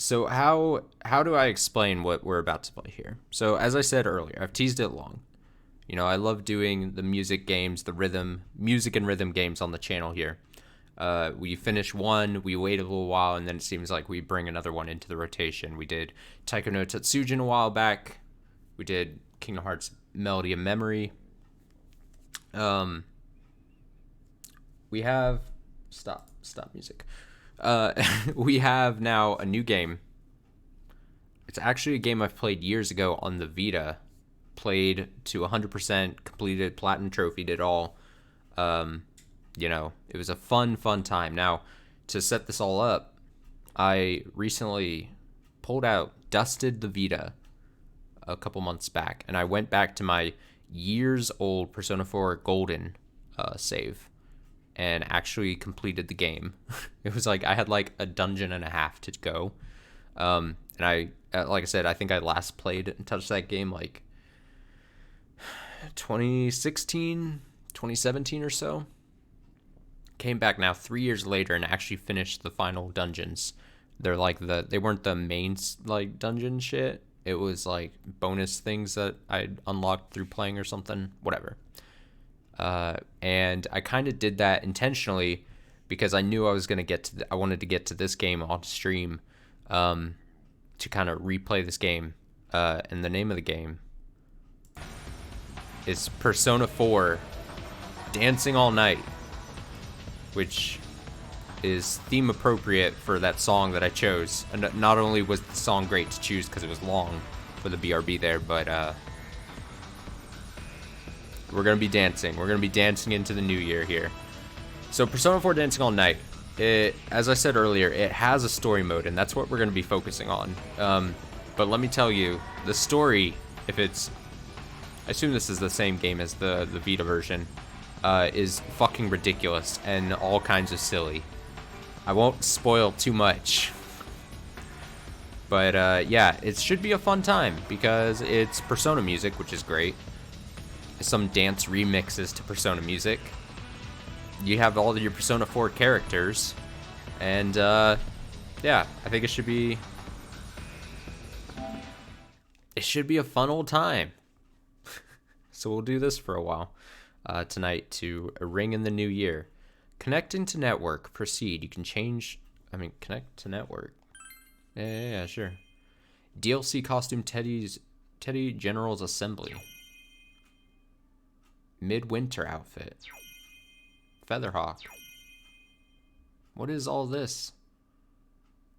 So how do I explain what we're about to play here? So as I said earlier, I've teased it long. You know, I love doing the music games, the music and rhythm games on the channel here. We finish one, we wait a little while, and then it seems like we bring another one into the rotation. We did Taiko no Tatsujin a while back. We did Kingdom Hearts Melody of Memory. We have stop music. We have now a new game. It's actually a game I've played years ago on the Vita. Played to 100%, completed, platinum trophied it all. You know, it was a fun time. Now, to set this all up, I recently dusted the Vita a couple months back, and I went back to my years old Persona 4 Golden save and actually completed the game. It was like I had like a dungeon and a half to go. And I, like I said, I think I last played and touched that game like 2016, 2017 or so. Came back now 3 years later and actually finished the final dungeons. They're like they weren't the main like dungeon shit. It was like bonus things that I unlocked through playing or something, whatever. And I kind of did that intentionally because I knew I was gonna I wanted to get to this game on stream, to kind of replay this game. And the name of the game is Persona 4 Dancing All Night, which is theme appropriate for that song that I chose. And not only was the song great to choose because it was long for the BRB there, but we're going to be dancing. We're going to be dancing into the new year here. So Persona 4 Dancing All Night, as I said earlier, it has a story mode, and that's what we're going to be focusing on. But let me tell you, the story, I assume this is the same game as the Vita version, is fucking ridiculous and all kinds of silly. I won't spoil too much. But yeah, it should be a fun time because it's Persona music, which is great. Some dance remixes to Persona music. You have all of your Persona 4 characters. And yeah, I think it should be a fun old time. So we'll do this for a while tonight to ring in the new year. Connecting to network. Proceed. You can connect to network. Yeah, sure. DLC costume Teddy General's Assembly. Midwinter outfit. Featherhawk. What is all this?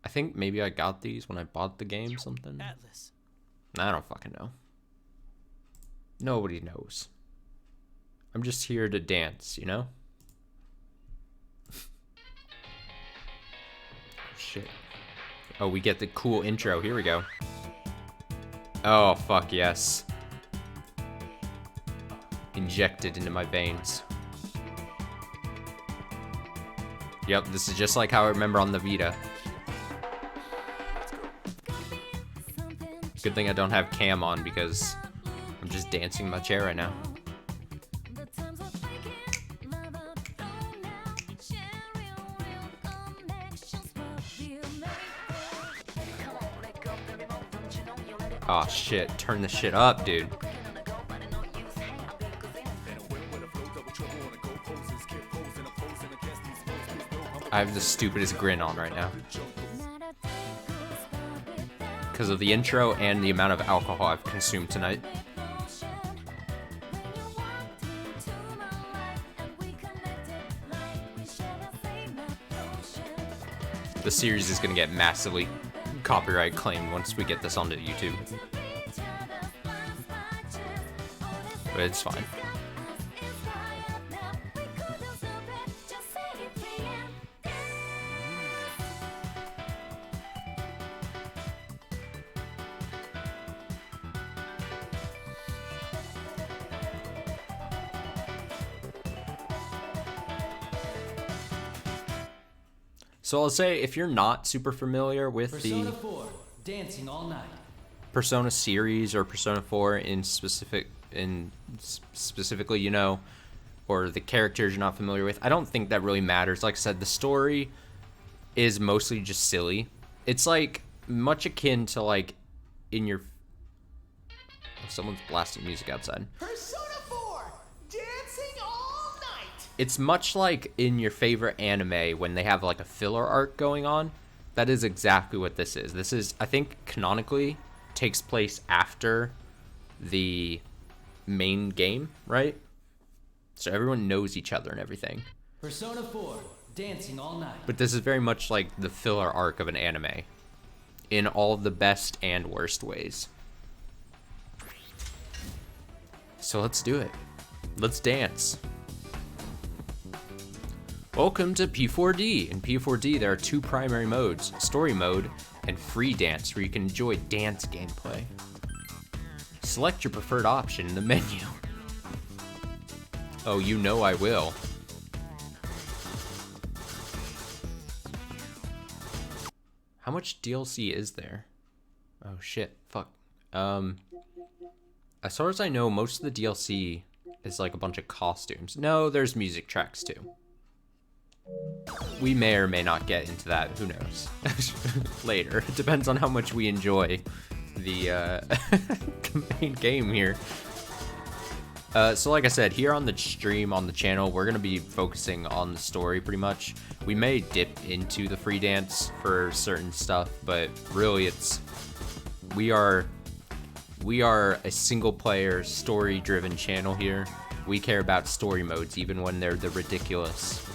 I think maybe I got these when I bought the game, something. Atlas. I don't fucking know. Nobody knows. I'm just here to dance, you know? Shit. Oh, we get the cool intro. Here we go. Oh, fuck yes. Injected into my veins. Yep, this is just like how I remember on the Vita. Good thing I don't have cam on because I'm just dancing in my chair right now. Oh shit, turn the shit up, dude. I have the stupidest grin on right now. Because of the intro and the amount of alcohol I've consumed tonight. The series is gonna get massively copyright claimed once we get this onto YouTube. But it's fine. So I'll say, if you're not super familiar with Persona 4, Dancing All Night. Persona series or Persona 4 specifically, you know, or the characters you're not familiar with, I don't think that really matters. Like I said, the story is mostly just silly. It's like much akin to like in your. Oh, someone's blasting music outside. Persona 4, dancing all night. It's much like in your favorite anime when they have like a filler arc going on. That is exactly what this is. This is, I think, canonically takes place after the main game, right? So everyone knows each other and everything. Persona 4, dancing all night. But this is very much like the filler arc of an anime, in all the best and worst ways. So let's do it. Let's dance. Welcome to P4D. In P4D, there are two primary modes, story mode and free dance, where you can enjoy dance gameplay. Select your preferred option in the menu. Oh, you know I will. How much DLC is there? Oh shit, fuck. As far as I know, most of the DLC is like a bunch of costumes. No, there's music tracks too. We may or may not get into that, who knows? Later. It depends on how much we enjoy the, the main game here. So like I said, here on the stream, on the channel, we're going to be focusing on the story pretty much. We may dip into the free dance for certain stuff, but really we are a single player, story driven channel here. We care about story modes, even when they're the ridiculous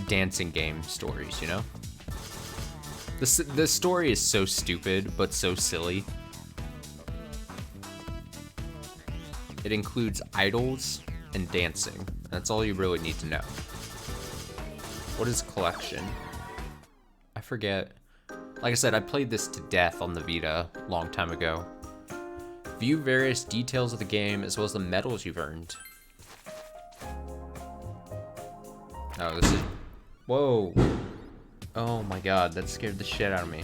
dancing game stories, you know? The story is so stupid, but so silly. It includes idols and dancing. That's all you really need to know. What is collection? I forget. Like I said, I played this to death on the Vita a long time ago. View various details of the game as well as the medals you've earned. Oh, this is... Whoa. Oh my god, that scared the shit out of me.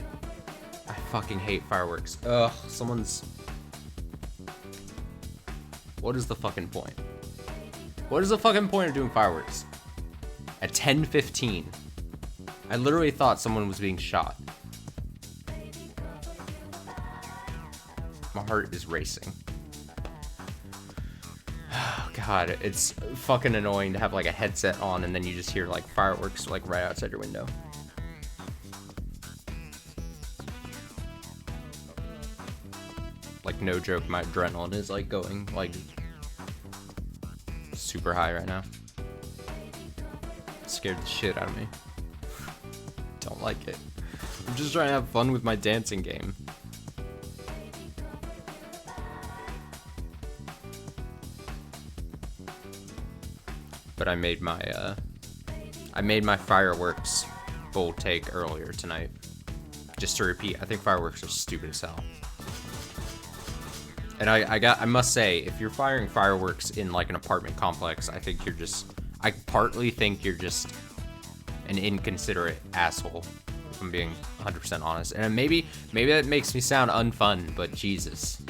I fucking hate fireworks. Ugh, someone's... What is the fucking point? What is the fucking point of doing fireworks? At 10:15. I literally thought someone was being shot. My heart is racing. Oh god, it's fucking annoying to have like a headset on and then you just hear like fireworks like right outside your window. Like no joke, my adrenaline is like going like super high right now. It scared the shit out of me. Don't like it. I'm just trying to have fun with my dancing game. But I made my fireworks bold take earlier tonight. Just to repeat, I think fireworks are stupid as hell. And I must say, if you're firing fireworks in like an apartment complex, I partly think you're just an inconsiderate asshole, if I'm being 100% honest. And maybe that makes me sound unfun, but Jesus.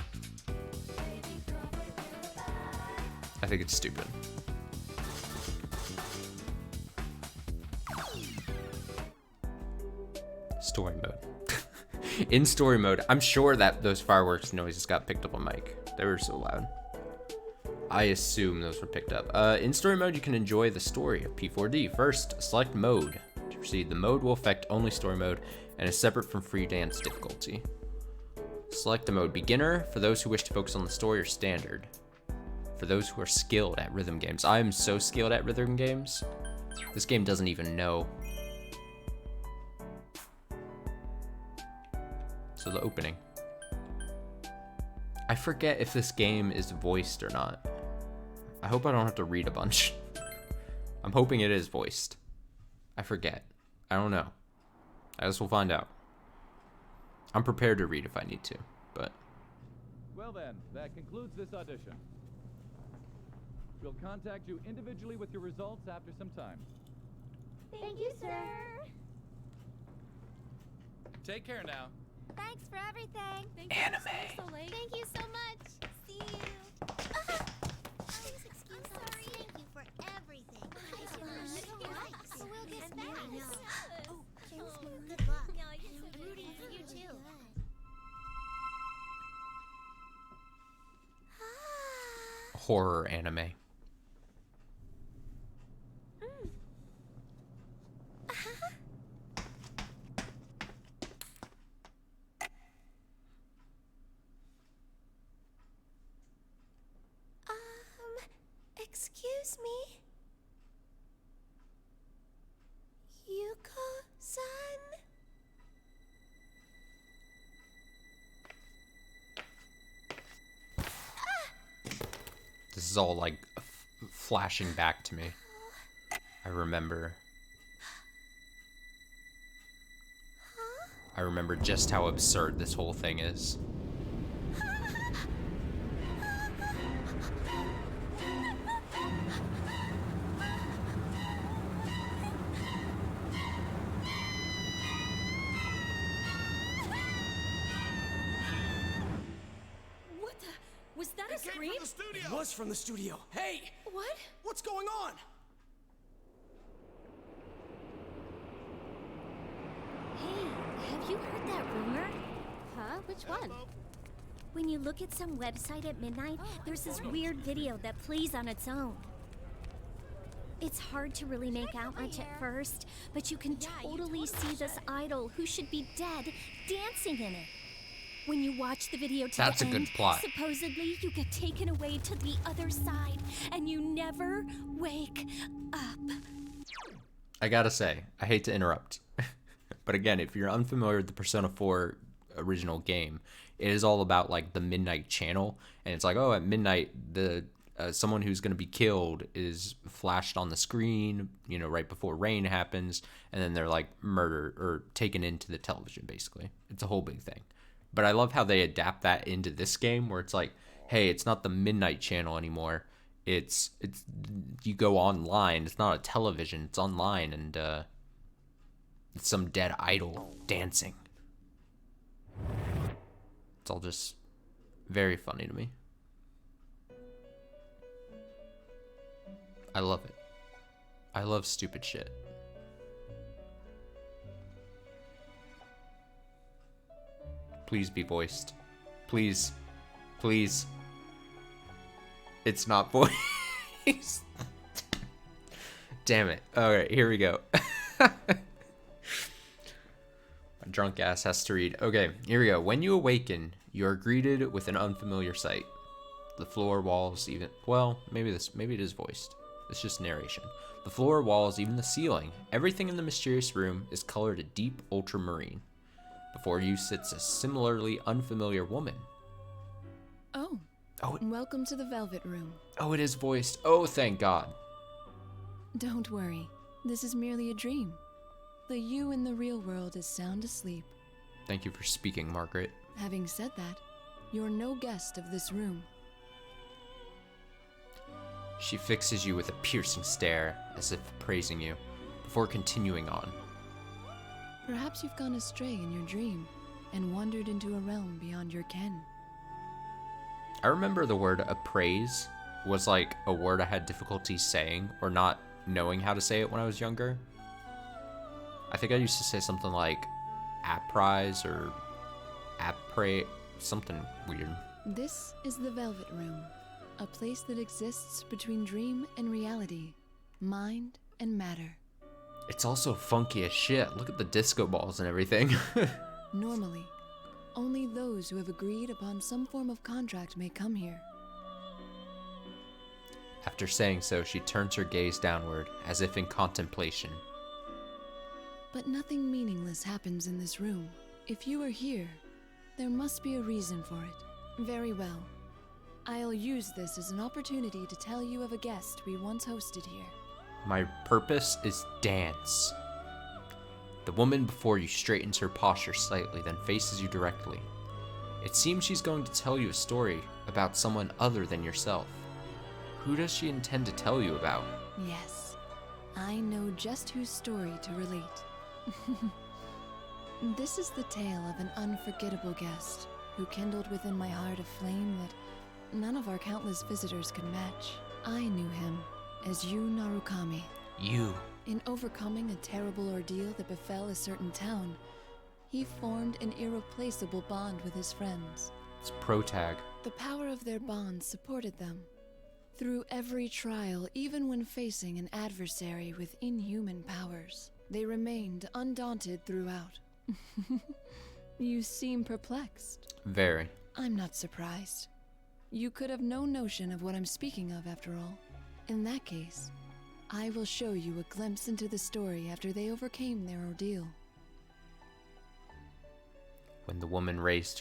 I think it's stupid. Story mode. In story mode, I'm sure that those fireworks noises got picked up on mic. They were so loud. I assume those were picked up. In story mode, you can enjoy the story of P4D. First, select mode. To proceed, the mode will affect only story mode and is separate from free dance difficulty. Select the mode beginner for those who wish to focus on the story, or standard for those who are skilled at rhythm games. I am so skilled at rhythm games. This game doesn't even know. So the opening. I forget if this game is voiced or not. I hope I don't have to read a bunch. I'm hoping it is voiced. I forget. I don't know. I guess we'll find out. I'm prepared to read if I need to, but... Well then, that concludes this audition. We'll contact you individually with your results after some time. Thank you, sir. Take care now. Thanks for everything. Thank Anime. You so late. Thank you so much. See you. Please excuse us. Thank you for everything. go this fast. Oh, good luck. I'm rooting for you too. Horror anime. Excuse me? Yuko-san? This is all like flashing back to me. I remember. I remember just how absurd this whole thing is. What the? Was that a scream? It was from the studio. Hey! What? What's going on? Hey, have you heard that rumor? Huh? Which one? When you look at some website at midnight, there's this weird video that plays on its own. It's hard to really make out much at first, but you can totally see this idol who should be dead dancing in it. When you watch the video to That's the a end, good plot. supposedly you get taken away to the other side, and you never wake up. I gotta say, I hate to interrupt, but again, if you're unfamiliar with the Persona 4 original game, it is all about like the midnight channel, and it's like, oh, at midnight, the someone who's going to be killed is flashed on the screen, you know, right before rain happens, and then they're like murdered or taken into the television. Basically, it's a whole big thing. But I love how they adapt that into this game, where it's like, hey, it's not the midnight channel anymore. It's you go online. It's not a television. It's online, and it's some dead idol dancing. It's all just very funny to me. I love it. I love stupid shit. Please be voiced. Please. Please. It's not voiced. Damn it. Alright, here we go. My drunk ass has to read. Okay, here we go. When you awaken, you are greeted with an unfamiliar sight. The floor, walls, even... Well, maybe it is voiced. It's just narration. The floor, walls, even the ceiling. Everything in the mysterious room is colored a deep ultramarine. Before you sits a similarly unfamiliar woman. Oh. Oh, Welcome to the Velvet Room. oh, it is voiced. Oh, thank God. Don't worry. This is merely a dream. The you in the real world is sound asleep. Thank you for speaking, Margaret. Having said that, you're no guest of this room. She fixes you with a piercing stare, as if praising you, before continuing on. Perhaps you've gone astray in your dream and wandered into a realm beyond your ken. I remember the word appraise was like a word I had difficulty saying or not knowing how to say it when I was younger. I think I used to say something like apprise or appray, something weird. This is the Velvet Room, a place that exists between dream and reality, mind and matter. It's also funky as shit. Look at the disco balls and everything. Normally, only those who have agreed upon some form of contract may come here. After saying so, she turns her gaze downward, as if in contemplation. But nothing meaningless happens in this room. If you are here, there must be a reason for it. Very well. I'll use this as an opportunity to tell you of a guest we once hosted here. My purpose is dance. The woman before you straightens her posture slightly, then faces you directly. It seems she's going to tell you a story about someone other than yourself. Who does she intend to tell you about? Yes, I know just whose story to relate. This is the tale of an unforgettable guest who kindled within my heart a flame that none of our countless visitors could match. I knew him as Yu Narukami. You. In overcoming a terrible ordeal that befell a certain town, he formed an irreplaceable bond with his friends. It's protag. The power of their bond supported them. Through every trial, even when facing an adversary with inhuman powers, they remained undaunted throughout. You seem perplexed. Very. I'm not surprised. You could have no notion of what I'm speaking of, after all. In that case, I will show you a glimpse into the story after they overcame their ordeal. When the woman raises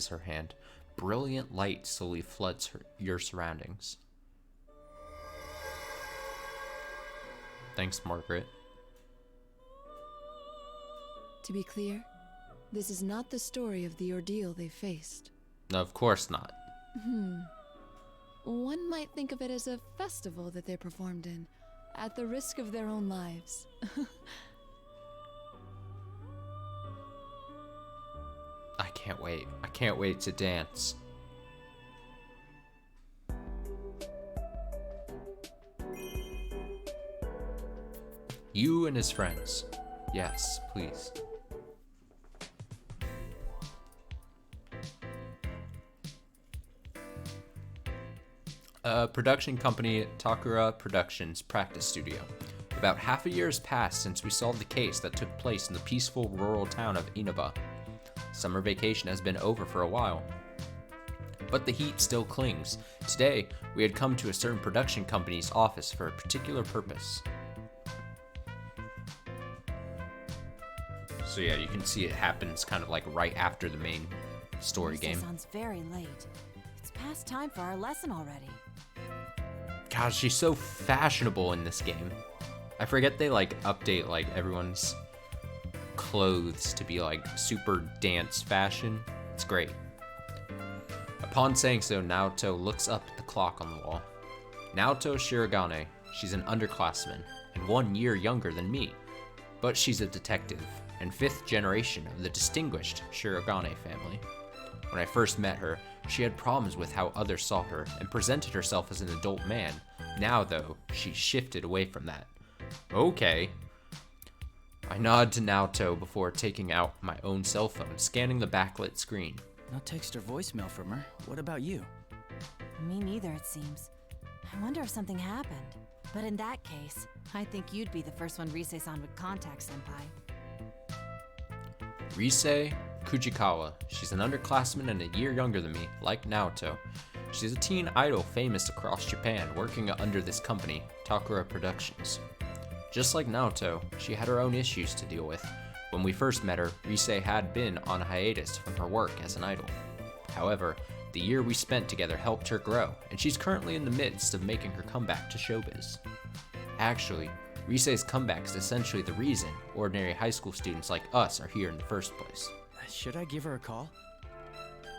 her hand, brilliant light slowly floods your surroundings. Thanks, Margaret. To be clear, this is not the story of the ordeal they faced. No, of course not. One might think of it as a festival that they performed in, at the risk of their own lives. I can't wait. I can't wait to dance. You and his friends. Yes, please. Production company Takura Productions practice studio. About half a year has passed since we solved the case that took place in the peaceful rural town of Inaba. Summer vacation has been over for a while, but the heat still clings. Today, we had come to a certain production company's office for a particular purpose. So yeah, you can see it happens kind of like right after the main story game. Sounds very late. It's past time for our lesson already. God, she's so fashionable in this game. I forget they like update like everyone's clothes to be like super dance fashion. It's great. Upon saying so, Naoto looks up at the clock on the wall. Naoto Shirogane. She's an underclassman and 1 year younger than me, but she's a detective and 5th generation of the distinguished Shirogane family. When I first met her, she had problems with how others saw her and presented herself as an adult man. Now, though, she's shifted away from that. Okay. I nod to Naoto before taking out my own cell phone, scanning the backlit screen. No text or voicemail from her. What about you? Me neither, it seems. I wonder if something happened. But in that case, I think you'd be the first one Rise-san would contact, Senpai. Rise Kujikawa. She's an underclassman and a year younger than me, like Naoto. She's a teen idol famous across Japan, working under this company, Takura Productions. Just like Naoto, she had her own issues to deal with. When we first met her, Rise had been on a hiatus from her work as an idol. However, the year we spent together helped her grow, and she's currently in the midst of making her comeback to showbiz. Actually, Rise's comeback is essentially the reason ordinary high school students like us are here in the first place. Should I give her a call?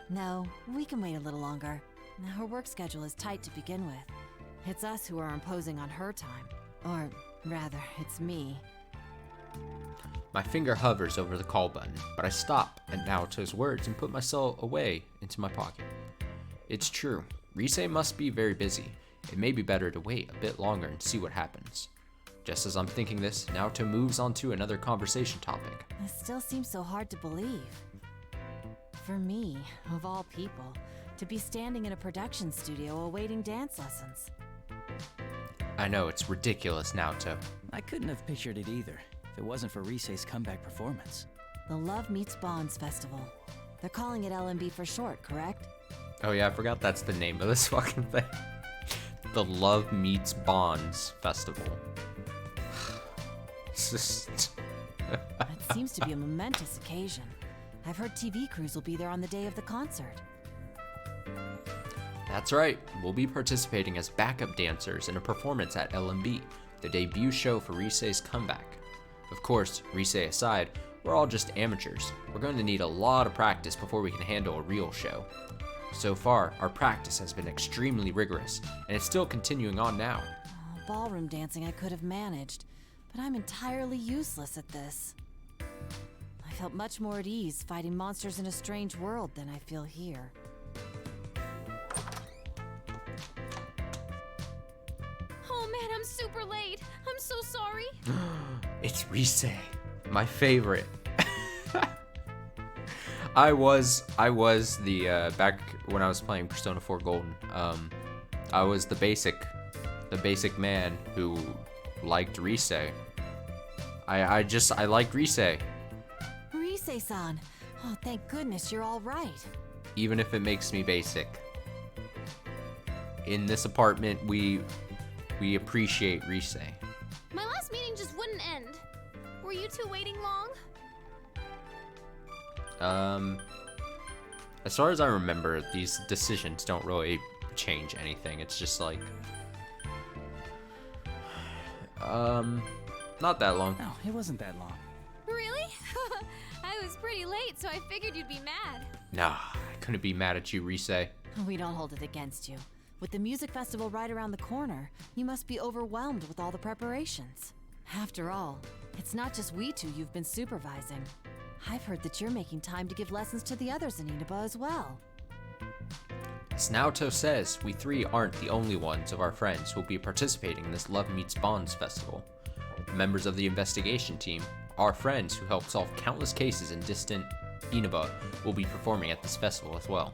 No, we can wait a little longer. Her work schedule is tight to begin with. It's us who are imposing on her time. Or rather, it's me. My finger hovers over the call button, but I stop at Naoto's words and put my cell away into my pocket. It's true, Rise must be very busy. It may be better to wait a bit longer and see what happens. Just as I'm thinking this, Naoto moves on to another conversation topic. This still seems so hard to believe. For me, of all people, to be standing in a production studio awaiting dance lessons. I know, it's ridiculous, Naoto. I couldn't have pictured it either, if it wasn't for Rise's comeback performance. The Love Meets Bonds Festival. They're calling it LMB for short, correct? Oh yeah, I forgot that's the name of this fucking thing. The Love Meets Bonds Festival. It's just... It seems to be a momentous occasion. I've heard TV crews will be there on the day of the concert. That's right, we'll be participating as backup dancers in a performance at LMB, the debut show for Rise's comeback. Of course, Rise aside, we're all just amateurs. We're going to need a lot of practice before we can handle a real show. So far, our practice has been extremely rigorous, and it's still continuing on now. Oh, ballroom dancing I could have managed, but I'm entirely useless at this. I felt much more at ease fighting monsters in a strange world than I feel here. Oh man, I'm super late. I'm so sorry. It's Rise, my favorite. I was the back when I was playing Persona 4 Golden. I was the basic man who liked Rise. I liked Rise, Rise-san. Oh, thank goodness you're all right. even if it makes me basic. In this apartment, we appreciate Rise. My last meeting just wouldn't end. Were you two waiting long? As far as I remember, these decisions don't really change anything. It's just like, not that long. No, it wasn't that long. Really? I was pretty late, so I figured you'd be mad. Nah, I couldn't be mad at you, Rise. We don't hold it against you. With the music festival right around the corner, you must be overwhelmed with all the preparations. After all, it's not just we two you've been supervising. I've heard that you're making time to give lessons to the others in Inaba as well. As Naoto says, we three aren't the only ones of our friends who will be participating in this Love Meets Bonds festival. Members of the investigation team, our friends who helped solve countless cases in distant Inaba, will be performing at this festival as well.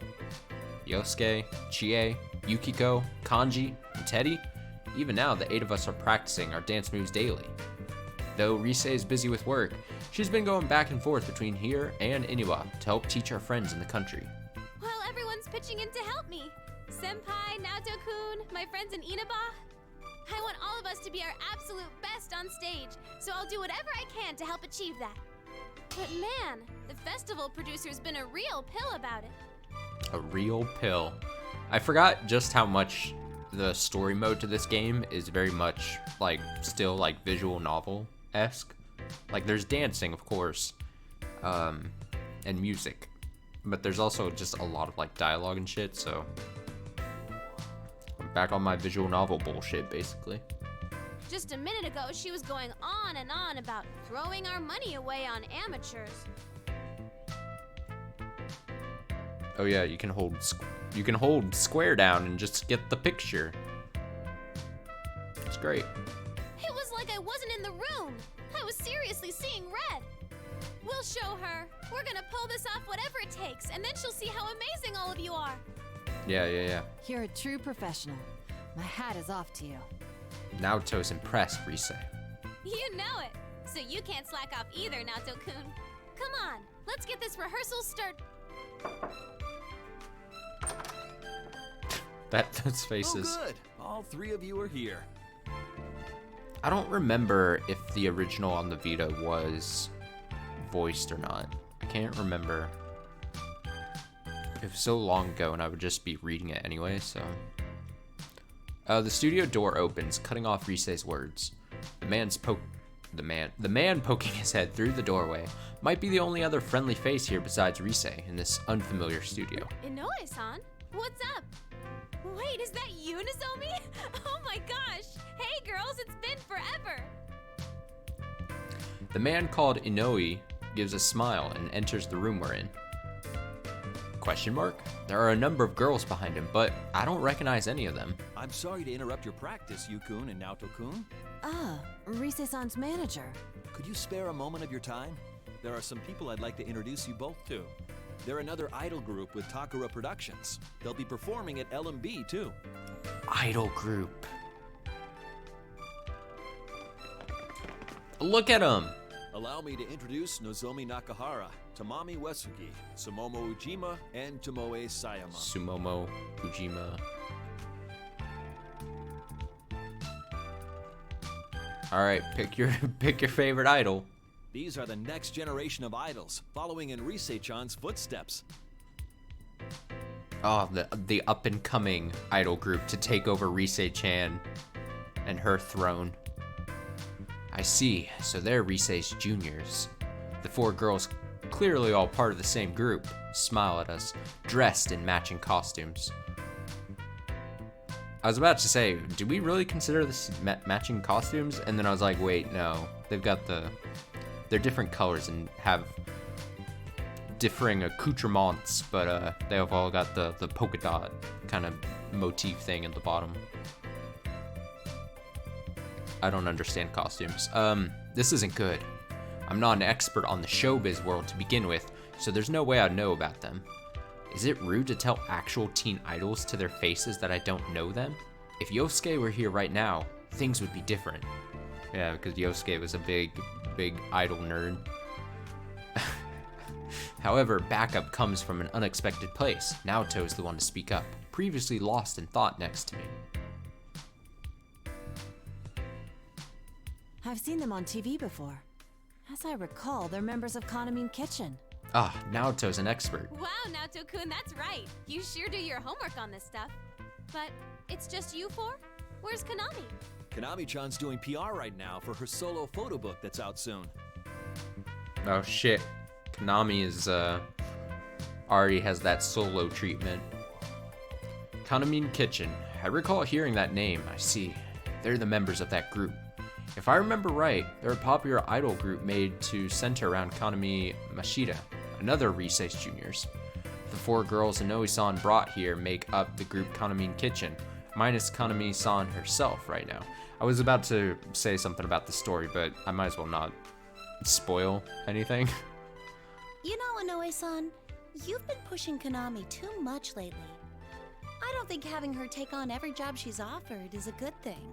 Yosuke, Chie, Yukiko, Kanji, and Teddy, even now the 8 of us are practicing our dance moves daily. Though Rise is busy with work, she's been going back and forth between here and Inaba to help teach our friends in the country. Well, everyone's pitching in to help me. Senpai, Naoto-kun, my friends in Inaba. I want all of us to be our absolute best on stage, so I'll do whatever I can to help achieve that. But man, the festival producer's been a real pill about it. A real pill. I forgot just how much the story mode to this game is very much like still like visual novel-esque. Like there's dancing, of course, and music, but there's also just a lot of like dialogue and shit, so I'm back on my visual novel bullshit, basically. Just a minute ago, she was going on and on about throwing our money away on amateurs. Oh yeah, you can hold square down and just get the picture. It's great. It was like I wasn't in the room. I was seriously seeing red. We'll show her. We're gonna pull this off whatever it takes, and then she'll see how amazing all of you are. Yeah. You're a true professional. My hat is off to you. Naoto's impressed, Rise. You know it. So you can't slack off either, Naoto-kun. Come on, let's get this rehearsal Those faces. Oh, good. All 3 of you are here. I don't remember if the original on the Vita was voiced or not. I can't remember. It was so long ago and I would just be reading it anyway, so. The studio door opens, cutting off Rise's words. The man poking his head through the doorway might be the only other friendly face here besides Rise in this unfamiliar studio. Inoue-san, what's up? Wait, is that you, Nozomi? Oh my gosh! Hey girls, it's been forever! The man called Inoue gives a smile and enters the room we're in. Question mark? There are a number of girls behind him, but I don't recognize any of them. I'm sorry to interrupt your practice, Yu-kun and Naoto-kun. Rise-san's manager. Could you spare a moment of your time? There are some people I'd like to introduce you both to. They're another idol group with Takara Productions. They'll be performing at LMB too. Idol group. Look at him. Allow me to introduce Nozomi Nakahara, Tamami Uesugi, Sumomo Ujima, and Tomoe Sayama. Sumomo Ujima. All right, pick your favorite idol. These are the next generation of idols, following in Rise-chan's footsteps. Oh, the up and coming idol group to take over Rise-chan and her throne. I see, so they're Rise's juniors. The 4 girls, clearly all part of the same group, smile at us, dressed in matching costumes. I was about to say, do we really consider this matching costumes? And then I was like, wait, no. They're different colors and have differing accoutrements, but they have all got the polka dot kind of motif thing at the bottom. I don't understand costumes. This isn't good. I'm not an expert on the showbiz world to begin with, so there's no way I'd know about them. Is it rude to tell actual teen idols to their faces that I don't know them? If Yosuke were here right now, things would be different. Yeah, because Yosuke was a big idol nerd. However, backup comes from an unexpected place. Naoto's the one to speak up, previously lost in thought next to me. I've seen them on TV before. As I recall, they're members of Kanamine Kitchen. Ah, Naoto's an expert. Wow, Naoto-kun, that's right. You sure do your homework on this stuff. But it's just you four? Where's Konami? Konami-chan's doing PR right now for her solo photo book that's out soon. Oh shit. Konami is, already has that solo treatment. Kanamine Kitchen. I recall hearing that name. I see. They're the members of that group. If I remember right, they're a popular idol group made to center around Kanami Mashida, another Riseis juniors. The four girls Inoue-san brought here make up the group Kanamine Kitchen, minus Kanami-san herself right now. I was about to say something about the story, but I might as well not spoil anything. You know, Inoue-san, you've been pushing Konami too much lately. I don't think having her take on every job she's offered is a good thing.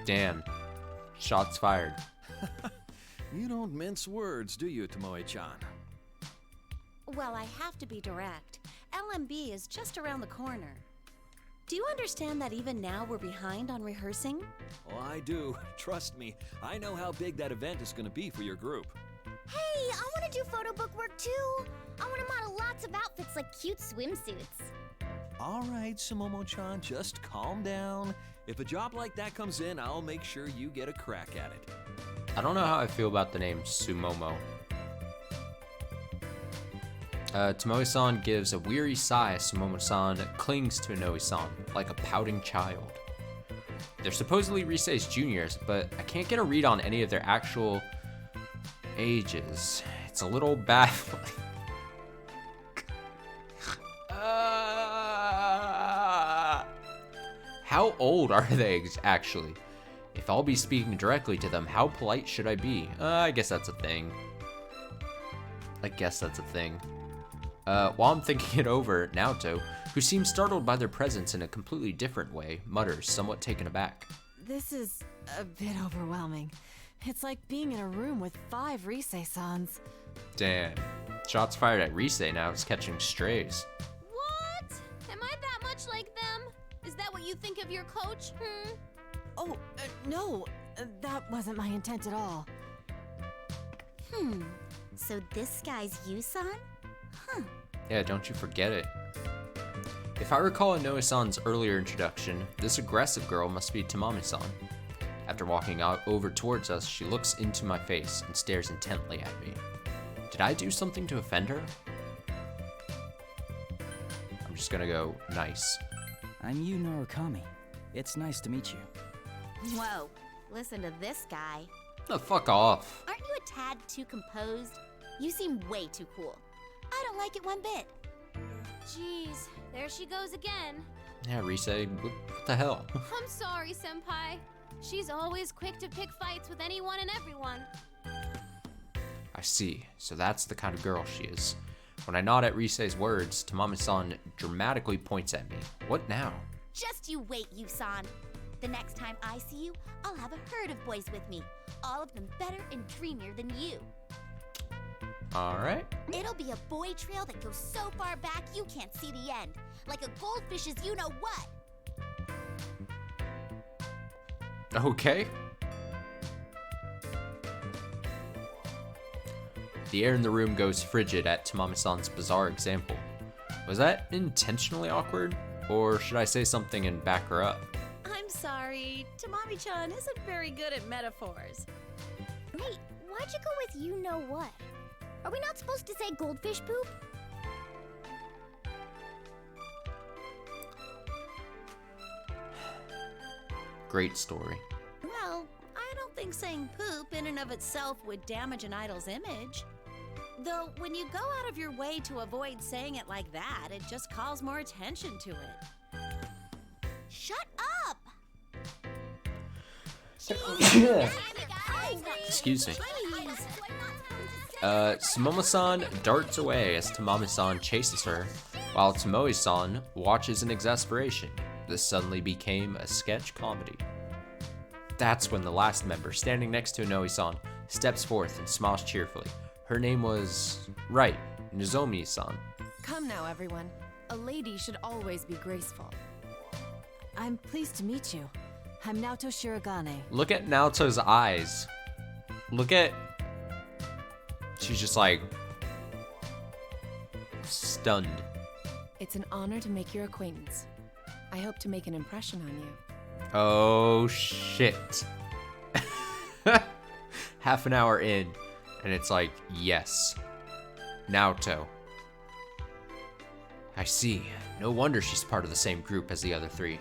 Damn. Shots fired. You don't mince words, do you, Tomoe-chan? Well, I have to be direct. LMB is just around the corner. Do you understand that even now we're behind on rehearsing? Oh, I do. Trust me, I know how big that event is going to be for your group. Hey, I want to do photo book work too. I want to model lots of outfits like cute swimsuits. All right, Sumomo-chan, just calm down. If a job like that comes in, I'll make sure you get a crack at it. I don't know how I feel about the name Sumomo. Tomoe-san gives a weary sigh as Sumomo-san clings to Inoue-san like a pouting child. They're supposedly Riseis juniors, but I can't get a read on any of their actual ages. It's a little baffling. How old are they actually? If I'll be speaking directly to them, how polite should I be? I guess that's a thing. While I'm thinking it over, Naoto, who seems startled by their presence in a completely different way, mutters, somewhat taken aback. This is a bit overwhelming. It's like being in a room with 5 Riseis-sans. Damn. Shots fired at Risei now is catching strays. What? Am I that much like them? Is that what you think of your coach? Oh, no. That wasn't my intent at all. So this guy's Yu-san? Huh. Yeah, don't you forget it. If I recall Inoue-san's earlier introduction, this aggressive girl must be Tamami-san. After walking out over towards us, she looks into my face and stares intently at me. Did I do something to offend her? I'm just gonna go, nice. I'm Yu Norikami. It's nice to meet you. Whoa, listen to this guy. Oh, fuck off. Aren't you a tad too composed? You seem way too cool. I don't like it one bit. Jeez, there she goes again. Yeah, Risei, what the hell? I'm sorry, Senpai. She's always quick to pick fights with anyone and everyone. I see. So that's the kind of girl she is. When I nod at Risei's words, Tamami-san dramatically points at me. What now? Just you wait, Yu-san. The next time I see you, I'll have a herd of boys with me. All of them better and dreamier than you. Alright. It'll be a boy trail that goes so far back you can't see the end. Like a goldfish's you-know-what. Okay. The air in the room goes frigid at Tamami-san's bizarre example. Was that intentionally awkward? Or should I say something and back her up? I'm sorry. Tamami-chan isn't very good at metaphors. Wait, why'd you go with you-know-what? Are we not supposed to say goldfish poop? Great story. Well, I don't think saying poop in and of itself would damage an idol's image. Though, when you go out of your way to avoid saying it like that, it just calls more attention to it. Shut up! Excuse me. Sumomo-san darts away as Tamami-san chases her, while Tomoe-san watches in exasperation. This suddenly became a sketch comedy. That's when the last member, standing next to Inoue-san, steps forth and smiles cheerfully. Her name was... right, Nozomi-san. Come now, everyone. A lady should always be graceful. I'm pleased to meet you. I'm Naoto Shirogane. Look at Naoto's eyes. Look at... She's just like... stunned. It's an honor to make your acquaintance. I hope to make an impression on you. Oh, shit. Half an hour in, and it's like, yes. Naoto. I see. No wonder she's part of the same group as the other three.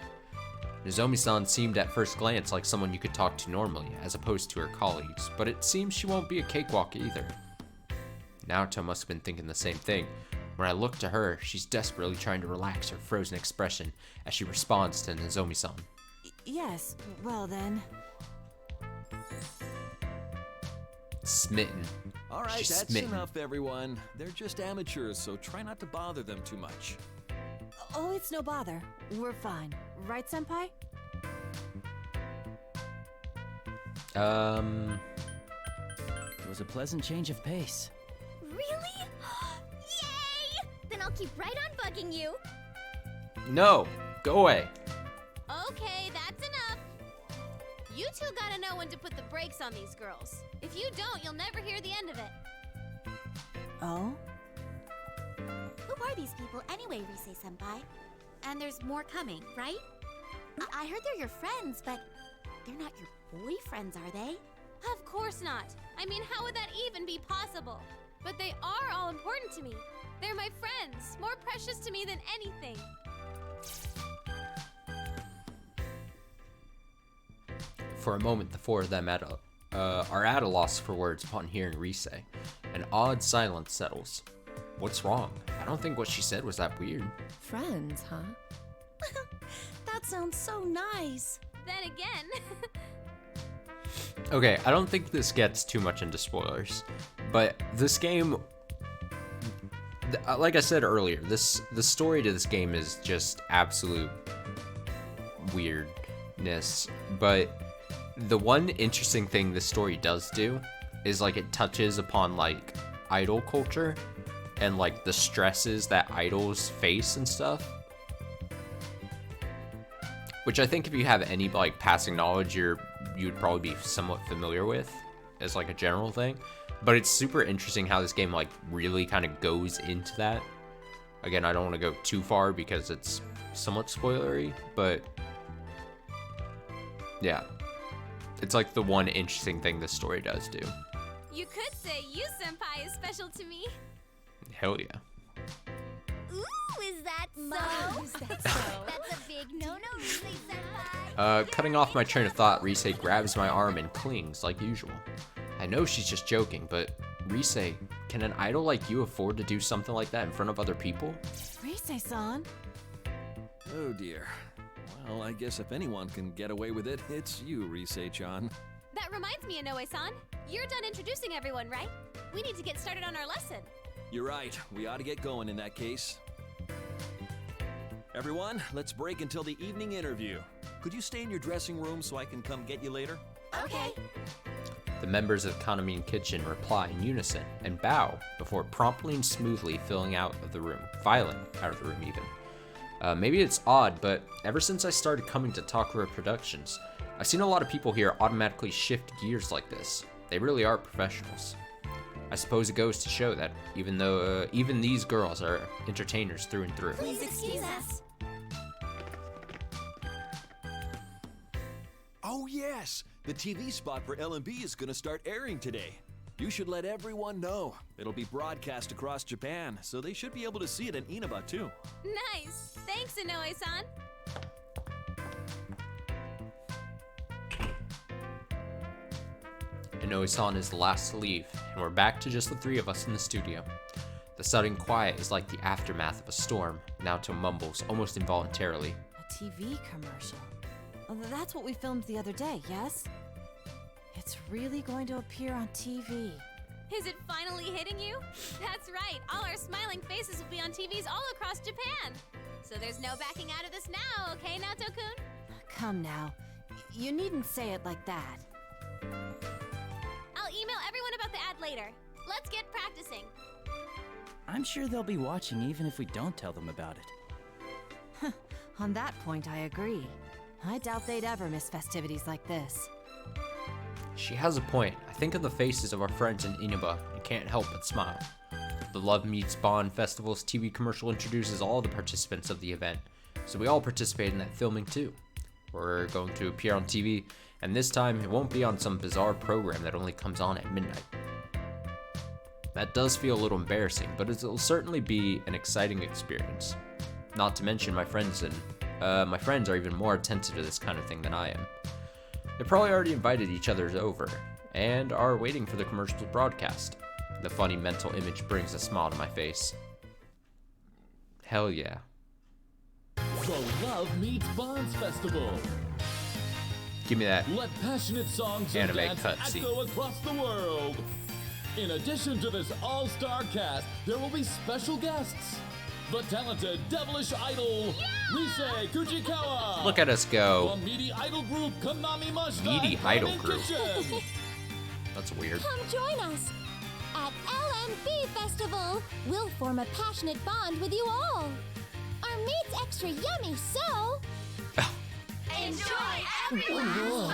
Nozomi-san seemed at first glance like someone you could talk to normally, as opposed to her colleagues, but it seems she won't be a cakewalk either. Naoto must have been thinking the same thing. When I look to her, she's desperately trying to relax her frozen expression as she responds to Nozomi-san. Yes, well then. Smitten. All right, She's that's smitten. enough, everyone. They're just amateurs, so try not to bother them too much. Oh, it's no bother. We're fine. Right, Senpai? It was a pleasant change of pace. Really? Yay! Then I'll keep right on bugging you. No! Go away. Okay, that's enough. You two gotta know when to put the brakes on these girls. If you don't, you'll never hear the end of it. Oh? Who are these people anyway, Rise-senpai? And there's more coming, right? I heard they're your friends, but they're not your boyfriends, are they? Of course not. I mean, how would that even be possible? But they are all important to me. They're my friends, more precious to me than anything. For a moment, the four of them are at a loss for words upon hearing Rise. An odd silence settles. What's wrong? I don't think what she said was that weird. Friends, huh? That sounds so nice. Then again, Okay, I don't think this gets too much into spoilers, but this game, like I said earlier, the story to this game is just absolute weirdness, but the one interesting thing this story does do is like it touches upon like idol culture and like the stresses that idols face and stuff, which I think if you have any like passing knowledge, you'd probably be somewhat familiar with as like a general thing. But it's super interesting how this game like really kind of goes into that. Again, I don't want to go too far because it's somewhat spoilery, but yeah, it's like the one interesting thing this story does do. you could say you, Senpai, is special to me. Hell yeah. Ooh, is that so? Is that so? That's a big no-no, Rise-senpai. Cutting off my train of thought, Rise grabs my arm and clings like usual. I know she's just joking, but Rise, can an idol like you afford to do something like that in front of other people? Rise-san? Oh dear. Well, I guess if anyone can get away with it, it's you, Rise-chan. That reminds me, Inoue-san. You're done introducing everyone, right? We need to get started on our lesson. You're right. We ought to get going in that case. Everyone, let's break until the evening interview. Could you stay in your dressing room so I can come get you later? Okay. The members of Kaname Kitchen reply in unison and bow before promptly and smoothly filing out of the room even. Maybe it's odd, but ever since I started coming to Takura Productions, I've seen a lot of people here automatically shift gears like this. They really are professionals. I suppose it goes to show that even these girls are entertainers through and through. Please excuse us. Oh yes! The TV spot for LMB is gonna start airing today. You should let everyone know. It'll be broadcast across Japan, so they should be able to see it in Inaba too. Nice. Thanks, Inoue-san. Inoue-san is the last to leave, and we're back to just the three of us in the studio. The sudden quiet is like the aftermath of a storm. Naoto mumbles, almost involuntarily. A TV commercial. Oh, that's what we filmed the other day, yes? It's really going to appear on TV. Is it finally hitting you? That's right, all our smiling faces will be on TVs all across Japan. So there's no backing out of this now, okay, Naoto-kun? Come now. You needn't say it like that. I'll email everyone about the ad later. Let's get practicing. I'm sure they'll be watching even if we don't tell them about it. On that point, I agree. I doubt they'd ever miss festivities like this. She has a point. I think of the faces of our friends in Inaba and can't help but smile. The Love Meets Bond Festival's TV commercial introduces all the participants of the event, so we all participate in that filming too. We're going to appear on TV, and this time it won't be on some bizarre program that only comes on at midnight. That does feel a little embarrassing, but it'll certainly be an exciting experience. Not to mention my friends are even more attentive to this kind of thing than I am. They probably already invited each other over, and are waiting for the commercial to broadcast. The funny mental image brings a smile to my face. Hell yeah. The Love Meets Bonds Festival. Give me that Let passionate songs anime and dance cutscene. echo across the world. In addition to this all-star cast, there will be special guests. The talented devilish idol, Rise Kujikawa. Look at us go. The meaty idol group, Konami Mashita. Meaty and idol Ramen group. Kitchen. That's weird. Come join us at LMB Festival. We'll form a passionate bond with you all. Our meat's extra yummy, so Enjoy, everyone! Oh,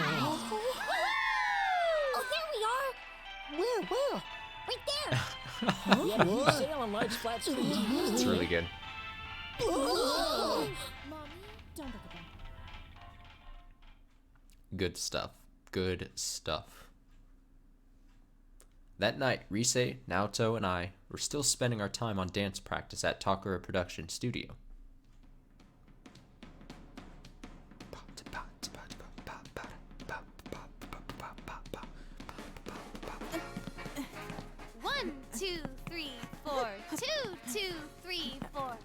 there we are. Where? Right there. Yeah, you sail on large flat screen TVs. It's really good. Mommy, don't look at them. Good stuff. Good stuff. That night, Rise, Naoto, and I were still spending our time on dance practice at Takara Production Studio. One, two, three, four. 2, 2, 3, 4.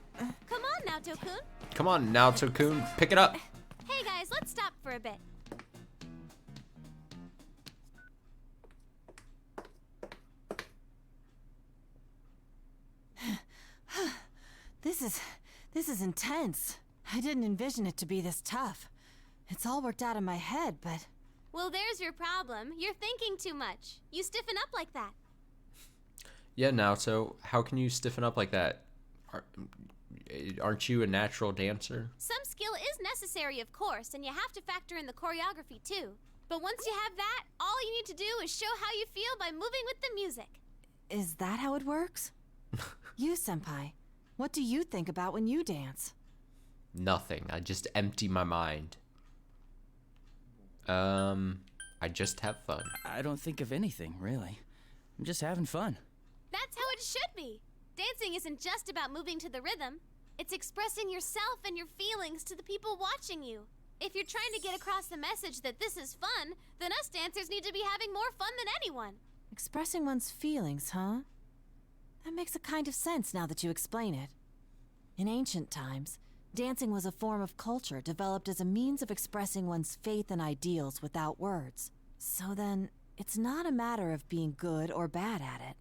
Come on, Naoto-kun. Come on, Naoto-kun, pick it up. Hey guys, let's stop for a bit. This is intense. I didn't envision it to be this tough. It's all worked out in my head, but... Well, there's your problem. You're thinking too much. You stiffen up like that. Yeah, Naoto, how can you stiffen up like that? Aren't you a natural dancer? Some skill is necessary, of course, and you have to factor in the choreography too. But once you have that, all you need to do is show how you feel by moving with the music. Is that how it works? You, Senpai, what do you think about when you dance? Nothing. I just empty my mind. I just have fun. I don't think of anything, really. I'm just having fun. That's how it should be. Dancing isn't just about moving to the rhythm. It's expressing yourself and your feelings to the people watching you. If you're trying to get across the message that this is fun, then us dancers need to be having more fun than anyone. Expressing one's feelings, huh? That makes a kind of sense now that you explain it. In ancient times, dancing was a form of culture developed as a means of expressing one's faith and ideals without words. So then, it's not a matter of being good or bad at it.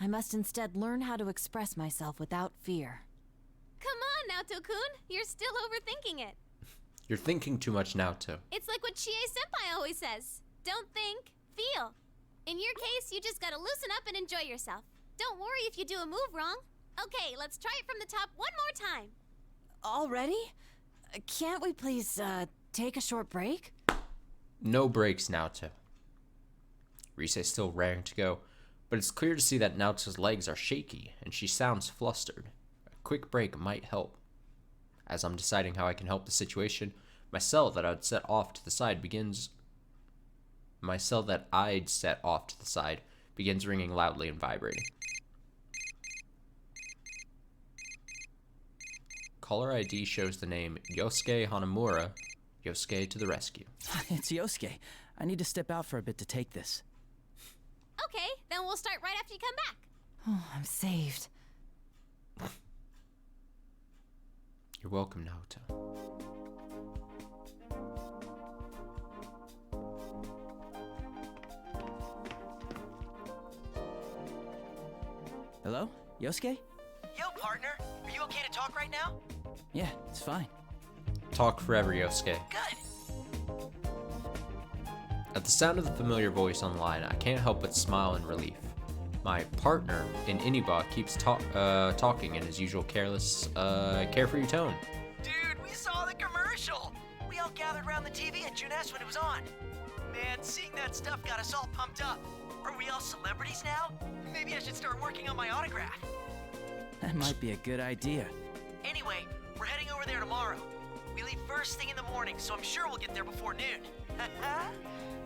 I must instead learn how to express myself without fear. Come on, Naoto-kun. You're still overthinking it. You're thinking too much, Naoto. It's like what Chie-senpai always says. Don't think, feel. In your case, you just gotta loosen up and enjoy yourself. Don't worry if you do a move wrong. Okay, let's try it from the top one more time. Already? Can't we please, take a short break? No breaks, Naoto. Rise's still raring to go, but it's clear to see that Naoto's legs are shaky and she sounds flustered. A quick break might help. As I'm deciding how I can help the situation, my cell that I'd set off to the side begins ringing loudly and vibrating. Caller ID shows the name Yosuke Hanamura. Yosuke to the rescue. It's Yosuke. I need to step out for a bit to take this. Okay, then we'll start right after you come back. Oh, I'm saved. You're welcome, Naoto. Hello? Yosuke? Yo, partner. Are you okay to talk right now? Yeah, it's fine. Talk forever, Yosuke. Good. At the sound of the familiar voice online, I can't help but smile in relief. My partner in Inaba keeps talking in his usual careless, carefree tone. Dude, we saw the commercial. We all gathered around the TV at Junes when it was on. Man, seeing that stuff got us all pumped up. Are we all celebrities now? Maybe I should start working on my autograph. That might be a good idea. Anyway, we're heading over there tomorrow. We leave first thing in the morning, so I'm sure we'll get there before noon.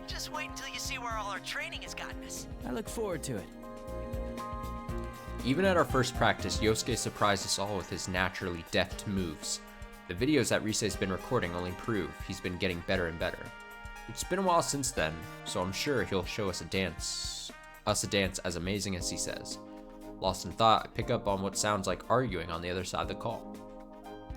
Just wait until you see where all our training has gotten us. I look forward to it. Even at our first practice, Yosuke surprised us all with his naturally deft moves. The videos that Risei's been recording only prove he's been getting better and better. It's been a while since then, so I'm sure he'll show us a dance as amazing as he says. Lost in thought, I pick up on what sounds like arguing on the other side of the call.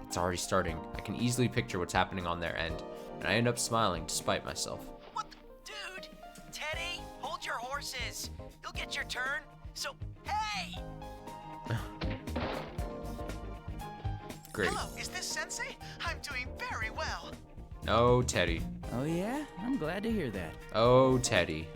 It's already starting. I can easily picture what's happening on their end, and I end up smiling despite myself. What the? Dude! Teddy, hold your horses. You'll get your turn. So, hey! Great. Hello, is this Sensei? I'm doing very well. Oh, Teddy. Oh yeah? I'm glad to hear that. Oh, Teddy.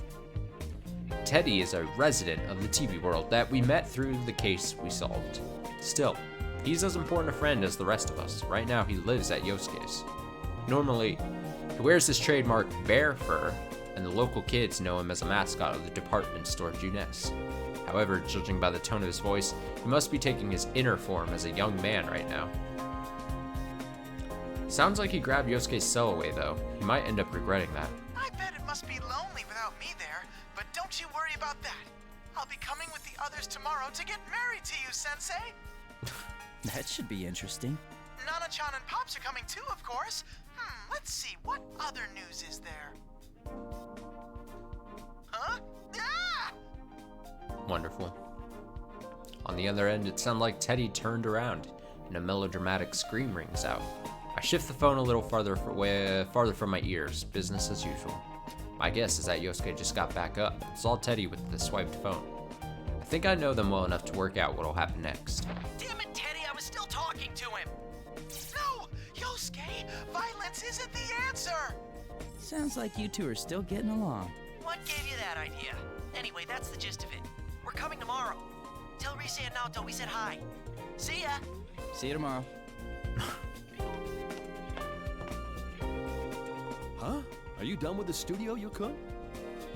Teddy is a resident of the TV world that we met through the case we solved. Still, he's as important a friend as the rest of us. Right now, he lives at Yosuke's. Normally, he wears his trademark bear fur, and the local kids know him as a mascot of the department store Junes. However, judging by the tone of his voice, he must be taking his inner form as a young man right now. Sounds like he grabbed Yosuke's cell away, though. He might end up regretting that. I bet it must be lonely without me there, but don't you worry about that. I'll be coming with the others tomorrow to get married to you, Sensei. That should be interesting. Nana-chan and Pops are coming too, of course. Let's see, what other news is there? Huh? Ah! Wonderful. On the other end, it sounded like Teddy turned around, and a melodramatic scream rings out. I shift the phone a little farther from my ears, business as usual. My guess is that Yosuke just got back up and saw Teddy with the swiped phone. I think I know them well enough to work out what'll happen next. Damn it, Teddy, I was still talking to him. No! Yosuke, violence isn't the answer! Sounds like you two are still getting along. What gave you that idea? Anyway, that's the gist of it. We're coming tomorrow. Tell Risei and Naoto we said hi. See ya! See you tomorrow. Huh? Are you done with the studio, Yukun?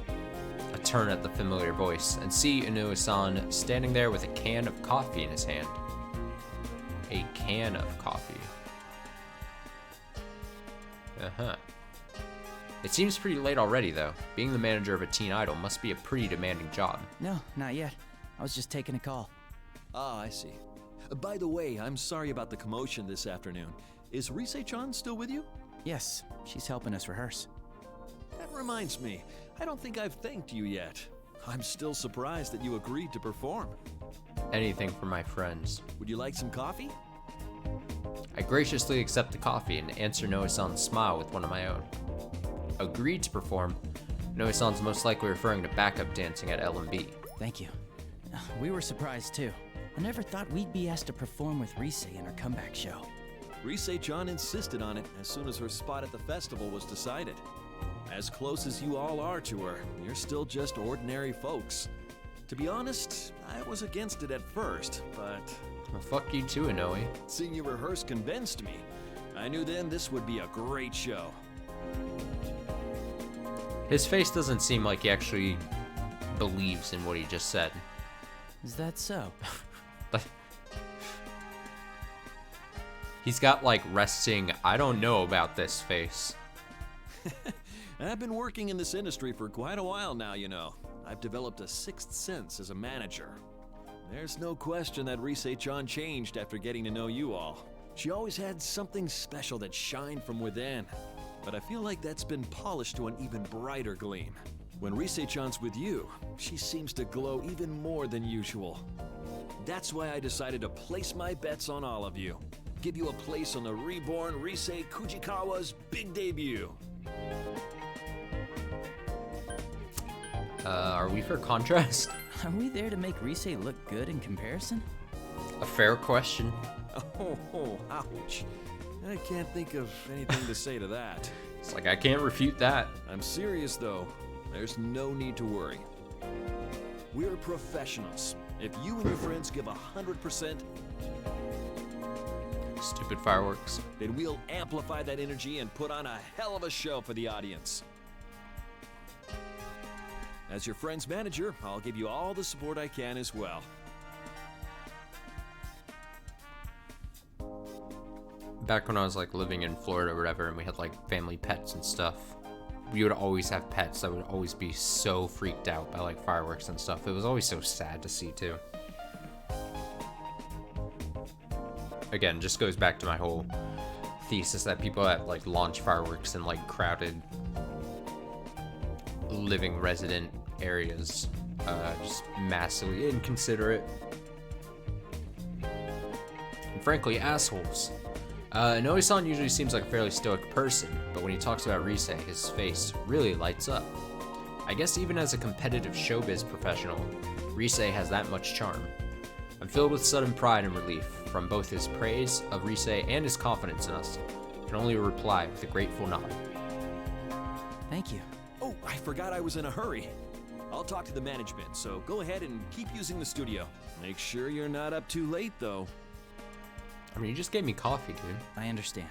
I turn at the familiar voice and see Inoue-san standing there with a can of coffee in his hand. A can of coffee. Uh-huh. It seems pretty late already, though. Being the manager of a teen idol must be a pretty demanding job. No, not yet. I was just taking a call. Ah, I see. By the way, I'm sorry about the commotion this afternoon. Is Risei-chan still with you? Yes, she's helping us rehearse. That reminds me, I don't think I've thanked you yet. I'm still surprised that you agreed to perform. Anything for my friends. Would you like some coffee? I graciously accept the coffee and answer Noe-san's smile with one of my own. Agreed to perform? Noe-san's most likely referring to backup dancing at LMB. Thank you. We were surprised too. I never thought we'd be asked to perform with Risei in her comeback show. Risei-chan insisted on it as soon as her spot at the festival was decided. As close as you all are to her, you're still just ordinary folks. To be honest, I was against it at first, but... Well, fuck you too, Inoue. Seeing you rehearse convinced me. I knew then this would be a great show. His face doesn't seem like he actually believes in what he just said. Is that so? He's got like resting, I don't know about this face. I've been working in this industry for quite a while now, you know. I've developed a sixth sense as a manager. There's no question that Risei-chan changed after getting to know you all. She always had something special that shined from within. But I feel like that's been polished to an even brighter gleam. When Risei-chan's with you, she seems to glow even more than usual. That's why I decided to place my bets on all of you. Give you a place on the reborn Risei Kujikawa's big debut. Are we for contrast? Are we there to make Rise look good in comparison? A fair question. Oh, ouch. I can't think of anything to say to that. It's like I can't refute that. I'm serious though. There's no need to worry. We're professionals. If you and your friends give 100%, Stupid fireworks. then we'll amplify that energy and put on a hell of a show for the audience. As your friend's manager, I'll give you all the support I can as well. Back when I was like living in Florida or whatever, and we had like family pets and stuff, we would always have pets that would always be so freaked out by like fireworks and stuff. It was always so sad to see too. Again, just goes back to my whole thesis that people that like launch fireworks in like crowded living resident areas, just massively inconsiderate and frankly assholes. Noe-san usually seems like a fairly stoic person, but when he talks about Rise, his face really lights up. I guess even as a competitive showbiz professional, Rise has that much charm. I'm filled with sudden pride and relief from both his praise of Rise and his confidence in us. I can only reply with a grateful nod. Thank you. Oh, I forgot I was in a hurry. I'll talk to the management, so go ahead and keep using the studio. Make sure you're not up too late, though. I mean, you just gave me coffee, dude. I understand.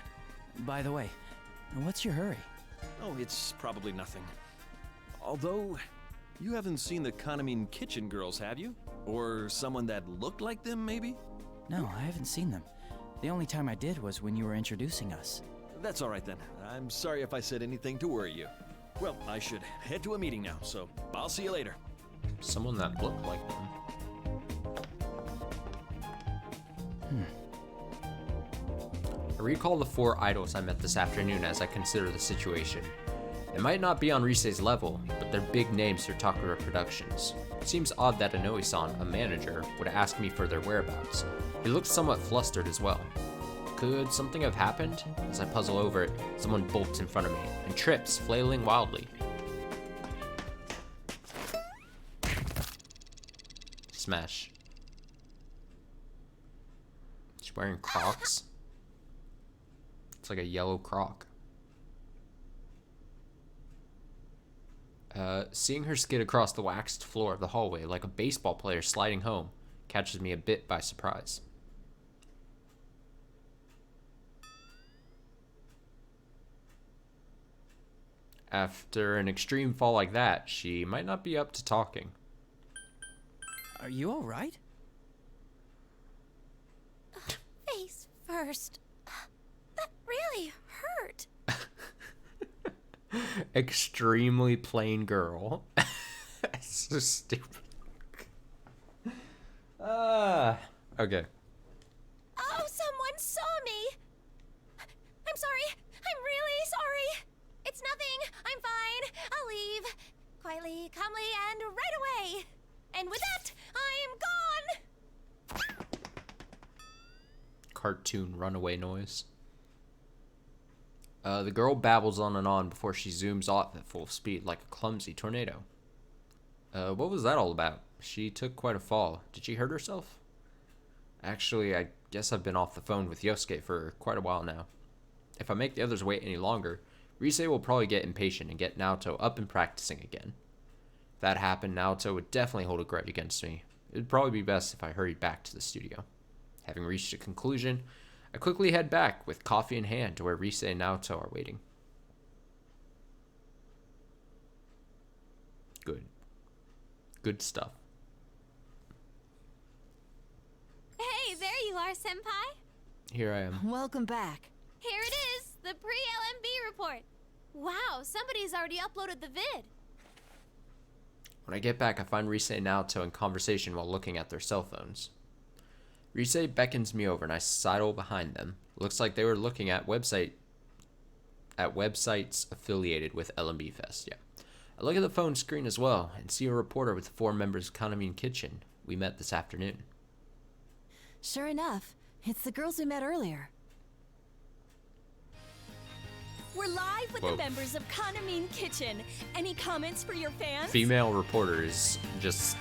By the way, what's your hurry? Oh, it's probably nothing. Although, you haven't seen the Kaname Kitchen girls, have you? Or someone that looked like them, maybe? No, I haven't seen them. The only time I did was when you were introducing us. That's all right then. I'm sorry if I said anything to worry you. Well, I should head to a meeting now, so I'll see you later. Someone that looked like them. I recall the 4 idols I met this afternoon as I consider the situation. They might not be on Rise's level, but they're big names for Takura Productions. It seems odd that Inoue-san, a manager, would ask me for their whereabouts. He looked somewhat flustered as well. Could something have happened? As I puzzle over it, someone bolts in front of me and trips, flailing wildly. Smash. She's wearing Crocs. It's like a yellow Croc. Seeing her skid across the waxed floor of the hallway like a baseball player sliding home catches me a bit by surprise. After an extreme fall like that, she might not be up to talking. Are you all right? Face first. That really hurt. Extremely plain girl. It's so stupid. Okay. Oh, someone saw me. I'm sorry. I'm really sorry. It's nothing. I'm fine. I'll leave. Quietly, calmly, and right away. And with that, I am gone. Cartoon runaway noise. The girl babbles on and on before she zooms off at full speed like a clumsy tornado. What was that all about? She took quite a fall. Did she hurt herself? Actually, I guess I've been off the phone with Yosuke for quite a while now. If I make the others wait any longer, Rise will probably get impatient and get Naoto up and practicing again. If that happened, Naoto would definitely hold a grudge against me. It would probably be best if I hurried back to the studio. Having reached a conclusion, I quickly head back with coffee in hand to where Rise and Naoto are waiting. Good stuff. Hey, there you are, Senpai. Here I am. Welcome back. Here it is, the pre-LMB report. Wow, somebody's already uploaded the vid. When I get back, I find Rise and Naoto in conversation while looking at their cell phones. Rise beckons me over and I sidle behind them. Looks like they were looking at websites affiliated with LMB Fest, yeah. I look at the phone screen as well and see a reporter with the 4 members of Kaname Kitchen we met this afternoon. Sure enough, it's the girls we met earlier. We're live with Whoa. the members of Kaname Kitchen. Any comments for your fans? Female reporter is just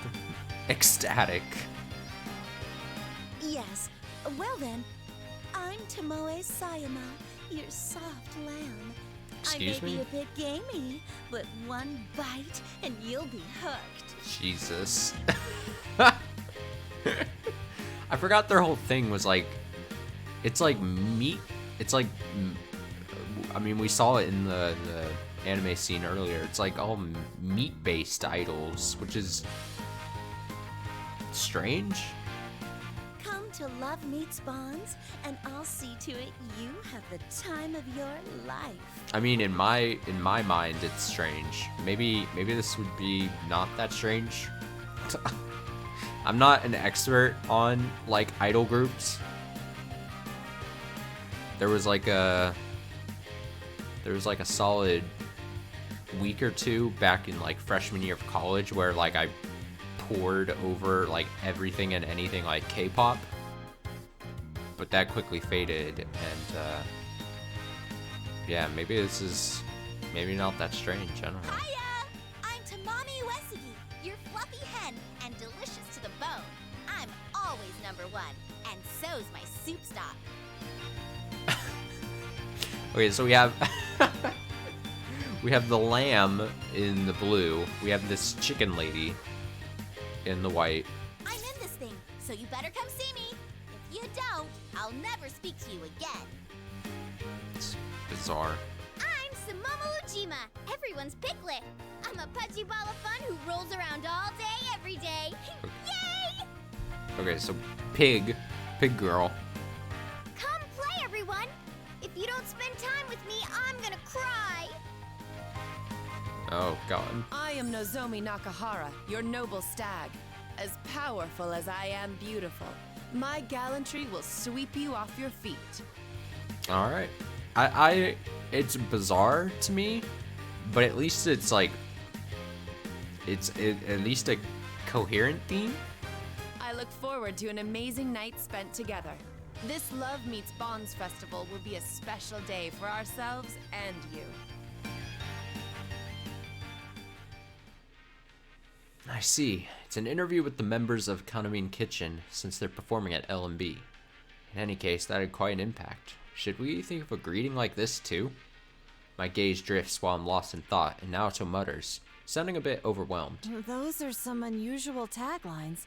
Ecstatic. Yes. Well then, I'm Tomoe Sayama, your soft lamb. Excuse I may me? be a bit gamey, but one bite and you'll be hooked. Jesus. I forgot their whole thing was like, it's like meat. It's like, I mean, we saw it in the anime scene earlier. It's like all meat-based idols, which is strange. Come to Love Meets Bonds, and I'll see to it you have the time of your life. I mean, in my mind, it's strange. Maybe this would be not that strange. I'm not an expert on like idol groups. There was like a solid week or two back in like freshman year of college where like I poured over like everything and anything like K-pop, but that quickly faded, and yeah, maybe this is not that strange. I don't know. Hiya! I'm Tamami Uesigi, your fluffy hen, and delicious to the bone. I'm always number one, and so's my soup stock. Okay, so we have we have the lamb in the blue. We have this chicken lady in the white. I'm in this thing, so you better come see me. If you don't, I'll never speak to you again. It's bizarre. I'm Sumomo Ujima, everyone's piglet. I'm a pudgy ball of fun who rolls around all day, every day. Yay! Okay, so pig girl. Come play, everyone. If you don't spend time with me, I'm gonna cry. Oh god. I am Nozomi Nakahara, your noble stag. As powerful as I am beautiful, my gallantry will sweep you off your feet. All right. I it's bizarre to me, but at least it's like at least a coherent theme. I look forward to an amazing night spent together. This Love Meets Bonds festival will be a special day for ourselves and you. I see. It's an interview with the members of Kanamin Kitchen since they're performing at LMB. In any case, that had quite an impact. Should we think of a greeting like this too? My gaze drifts while I'm lost in thought, and Naoto mutters, sounding a bit overwhelmed. Those are some unusual taglines.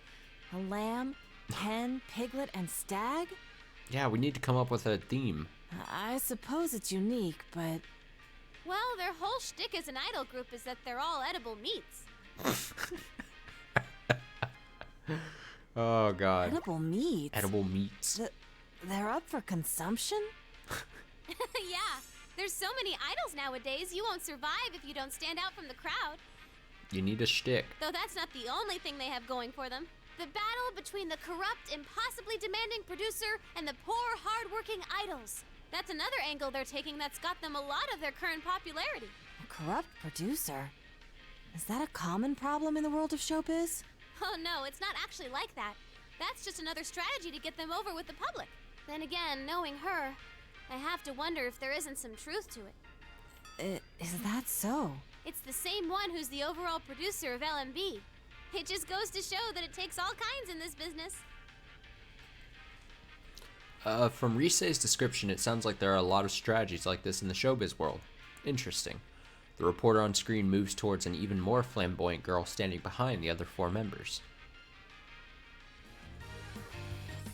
A lamb, hen, piglet, and stag? Yeah, we need to come up with a theme. I suppose it's unique, but... Well, their whole shtick as an idol group is that they're all edible meats. Oh god. Edible meats? Edible meats. They're up for consumption? Yeah, there's so many idols nowadays, you won't survive if you don't stand out from the crowd. You need a shtick. Though that's not the only thing they have going for them. The battle between the corrupt, impossibly demanding producer and the poor, hard-working idols. That's another angle they're taking that's got them a lot of their current popularity. A corrupt producer? Is that a common problem in the world of showbiz? Oh no, it's not actually like that. That's just another strategy to get them over with the public. Then again, knowing her, I have to wonder if there isn't some truth to it. Is that so? It's the same one who's the overall producer of LMB. It just goes to show that it takes all kinds in this business. From Risei's description, it sounds like there are a lot of strategies like this in the showbiz world. Interesting. The reporter on screen moves towards an even more flamboyant girl standing behind the other four members.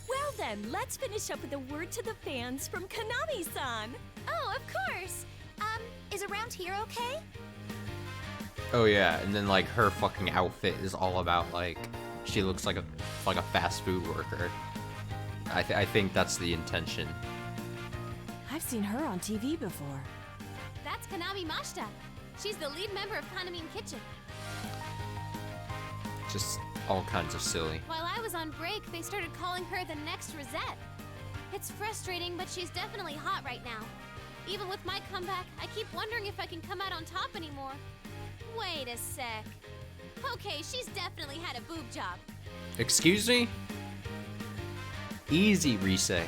Well then, let's finish up with a word to the fans from Kanami-san. Oh, of course. Is around here okay? Oh yeah, and then like her fucking outfit is all about like she looks like a fast food worker. I think that's the intention. I've seen her on TV before. That's Kanami Mashita. She's the lead member of Kanamin Kitchen. Just all kinds of silly. While I was on break, they started calling her the next Rosette. It's frustrating, but she's definitely hot right now. Even with my comeback, I keep wondering if I can come out on top anymore. Wait a sec. Okay, she's definitely had a boob job. Excuse me? Easy, Risei.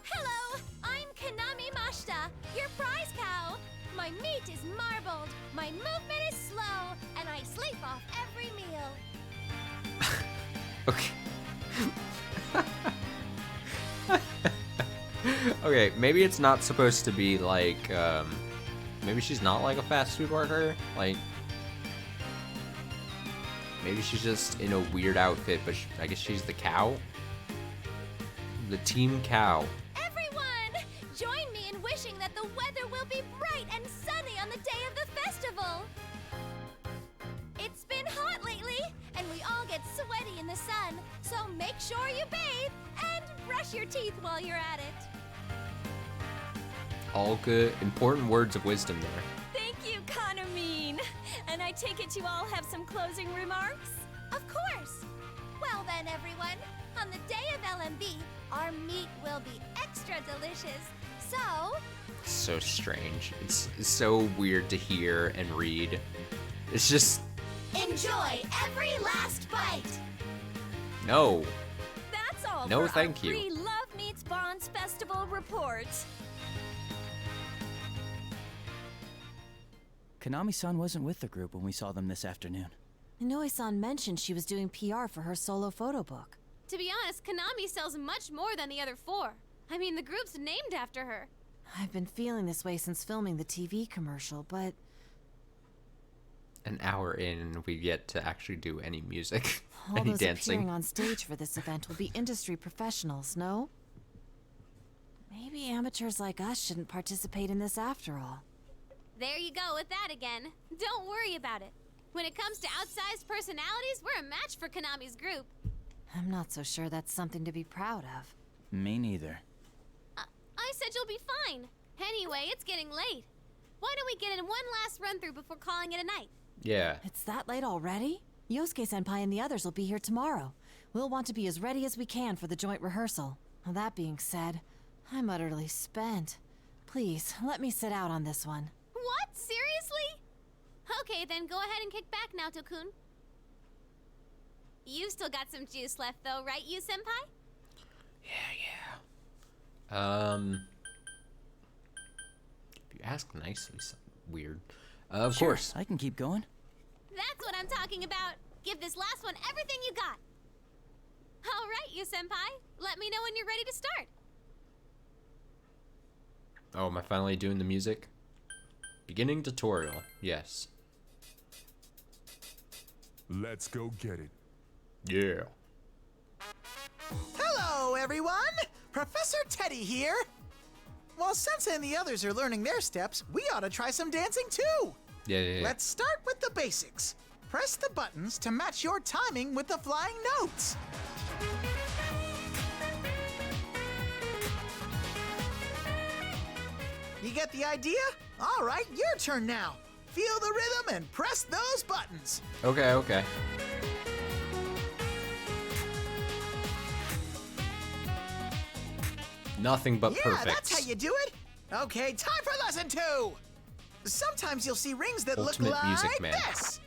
Hello, I'm Kanami Mashita, your prize cow. My meat is marbled, my movement is slow, and I sleep off every meal. Okay. Okay, maybe it's not supposed to be like, maybe she's not like a fast food worker. Like, maybe she's just in a weird outfit, but I guess she's the cow? The team cow. Everyone, join me in wishing that the weather will be bright and sunny on the day of the festival. It's been hot lately, and we all get sweaty in the sun, so make sure you bathe and brush your teeth while you're at it. All good, important words of wisdom there. Thank you, Kanamine. And I take it you all have some closing remarks? Of course. Well then, everyone, on the day of LMB, our meat will be extra delicious. So, So strange. It's so weird to hear and read. It's just enjoy every last bite. no. That's all No, for thank our you. free Love Meets Bonds Festival report. Konami-san wasn't with the group when we saw them this afternoon. Inoue-san mentioned she was doing PR for her solo photo book. To be honest, Konami sells much more than the other 4. I mean, the group's named after her. I've been feeling this way since filming the TV commercial, but An hour in and we've yet to actually do any music, all any those dancing. appearing on stage for this event will be industry professionals, no? Maybe amateurs like us shouldn't participate in this after all. There you go with that again. Don't worry about it. When it comes to outsized personalities, we're a match for Konami's group. I'm not so sure that's something to be proud of. Me neither. I said you'll be fine. Anyway, it's getting late. Why don't we get in one last run through before calling it a night? Yeah. It's that late already? Yosuke-senpai and the others will be here tomorrow. We'll want to be as ready as we can for the joint rehearsal. Well, that being said, I'm utterly spent. Please, let me sit out on this one. What? Seriously? Okay, then go ahead and kick back, Naoto-kun. You've still got some juice left, though, right, you senpai? If you ask nicely, so weird. Of course. I can keep going. That's what I'm talking about. Give this last one everything you got. All right, you senpai. Let me know when you're ready to start. Oh, am I finally doing the music? Beginning tutorial. Yes. Let's go get it. Yeah. Hello, everyone! Professor Teddy here. While Sensei and the others are learning their steps, we ought to try some dancing too. Yeah. Let's start with the basics. Press the buttons to match your timing with the flying notes. You get the idea? All right, your turn now. Feel the rhythm and press those buttons. Okay. Nothing but perfect. Yeah, that's how you do it. Okay, time for lesson 2. Sometimes you'll see rings that Ultimate look Music like Man. this.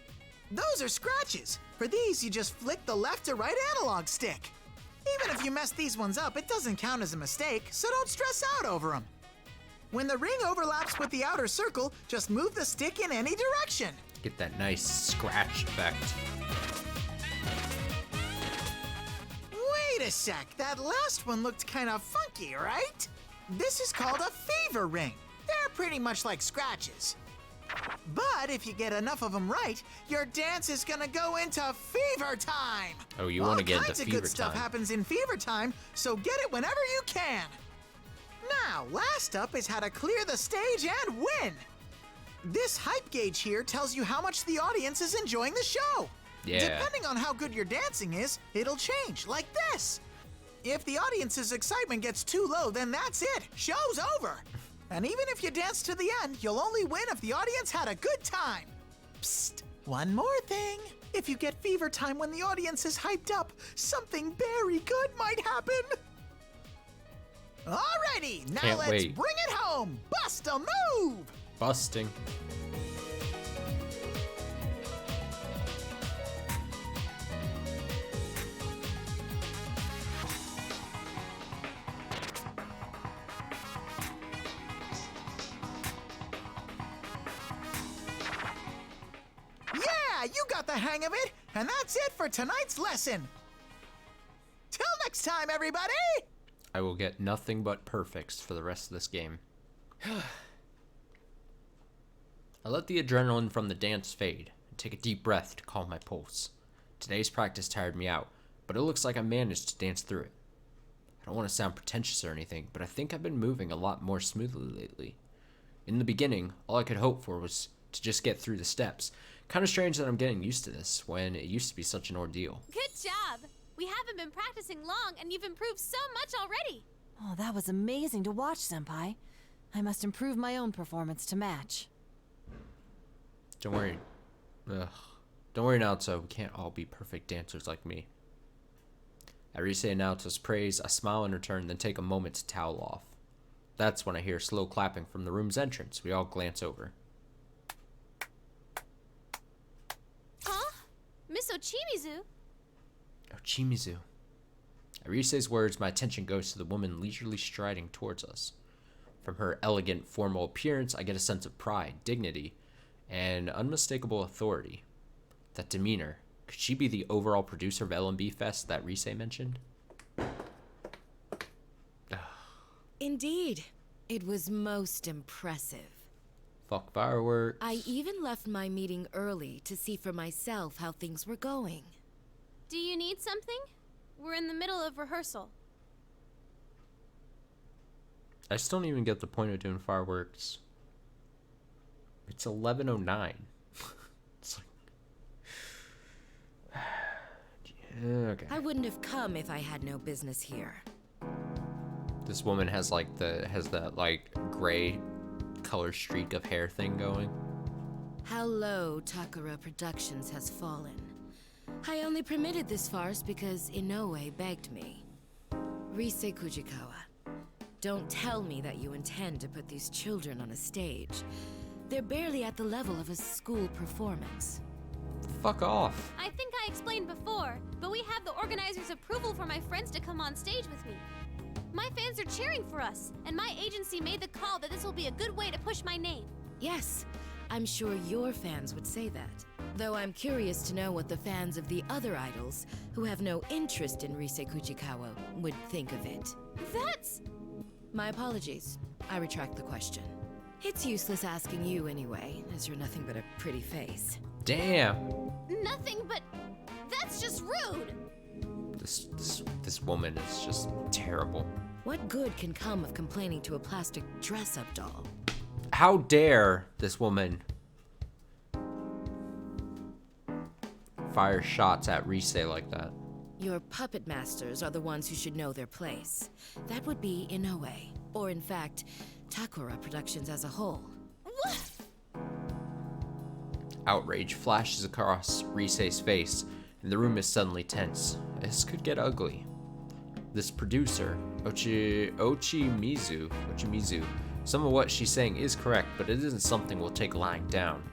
Those are scratches. For these, you just flick the left to right analog stick. Even if you mess these ones up, it doesn't count as a mistake, so don't stress out over them. When the ring overlaps with the outer circle, just move the stick in any direction. Get that nice scratch effect. Wait a sec, that last one looked kind of funky, right? This is called a fever ring. They're pretty much like scratches. But if you get enough of them right, your dance is gonna go into fever time. Oh, you want to get All into kinds of fever good stuff time. happens in fever time, so get it whenever you can. Now, last up is how to clear the stage and win. This hype gauge here tells you how much the audience is enjoying the show. Yeah. Depending on how good your dancing is, it'll change, like this. If the audience's excitement gets too low, then that's it. Show's over. And even if you dance to the end, you'll only win if the audience had a good time. Psst, one more thing. If you get fever time when the audience is hyped up, something very good might happen. Alrighty, now Can't let's wait. bring it home. Bust a move. Busting. Yeah, you got the hang of it. And that's it for tonight's lesson. perfects time, everybody! I will get nothing but perfects for the rest of this game. I let the adrenaline from the dance fade and take a deep breath to calm my pulse. Today's practice tired me out, but it looks like I managed to dance through it. I don't want to sound pretentious or anything, but I think I've been moving a lot more smoothly lately. In the beginning, all I could hope for was to just get through the steps. Kind of strange that I'm getting used to this when it used to be such an ordeal. Good job! We haven't been practicing long, and you've improved so much already! Oh, that was amazing to watch, Senpai. I must improve my own performance to match. Don't worry. Don't worry, Naoto. We can't all be perfect dancers like me. At Rise and Naoto's praise, I smile in return, then take a moment to towel off. That's when I hear slow clapping from the room's entrance. We all glance over. Huh? Miss Ochimizu? Ochimizu. At Rise's words, my attention goes to the woman leisurely striding towards us. From her elegant, formal appearance, I get a sense of pride, dignity, and unmistakable authority. That demeanor, could she be the overall producer of LMB Fest that Rise mentioned? Indeed. It was most impressive. Fuck fireworks. I even left my meeting early to see for myself how things were going. Do you need something? We're in the middle of rehearsal. I still don't even get the point of doing fireworks. It's 11:09. It's like... okay. I wouldn't have come if I had no business here. This woman has like that like gray color streak of hair thing going. How low Takara Productions has fallen. I only permitted this farce because Inoue begged me. Rise Kujikawa, don't tell me that you intend to put these children on a stage. They're barely at the level of a school performance. Fuck off. I think I explained before, but we have the organizers' approval for my friends to come on stage with me. My fans are cheering for us, and my agency made the call that this will be a good way to push my name. Yes, I'm sure your fans would say that. Though I'm curious to know what the fans of the other idols, who have no interest in Rise Kujikawa, would think of it. That's... My apologies. I retract the question. It's useless asking you anyway, as you're nothing but a pretty face. Damn. Nothing but... That's just rude! This woman is just terrible. What good can come of complaining to a plastic dress-up doll? How dare this woman fire shots at Rise like that? Your puppet masters are the ones who should know their place. That would be Inoue, or in fact, Takara Productions as a whole. What? Outrage flashes across Rise's face, and the room is suddenly tense. This could get ugly. This producer, Ochimizu, some of what she's saying is correct, but it isn't something we'll take lying down.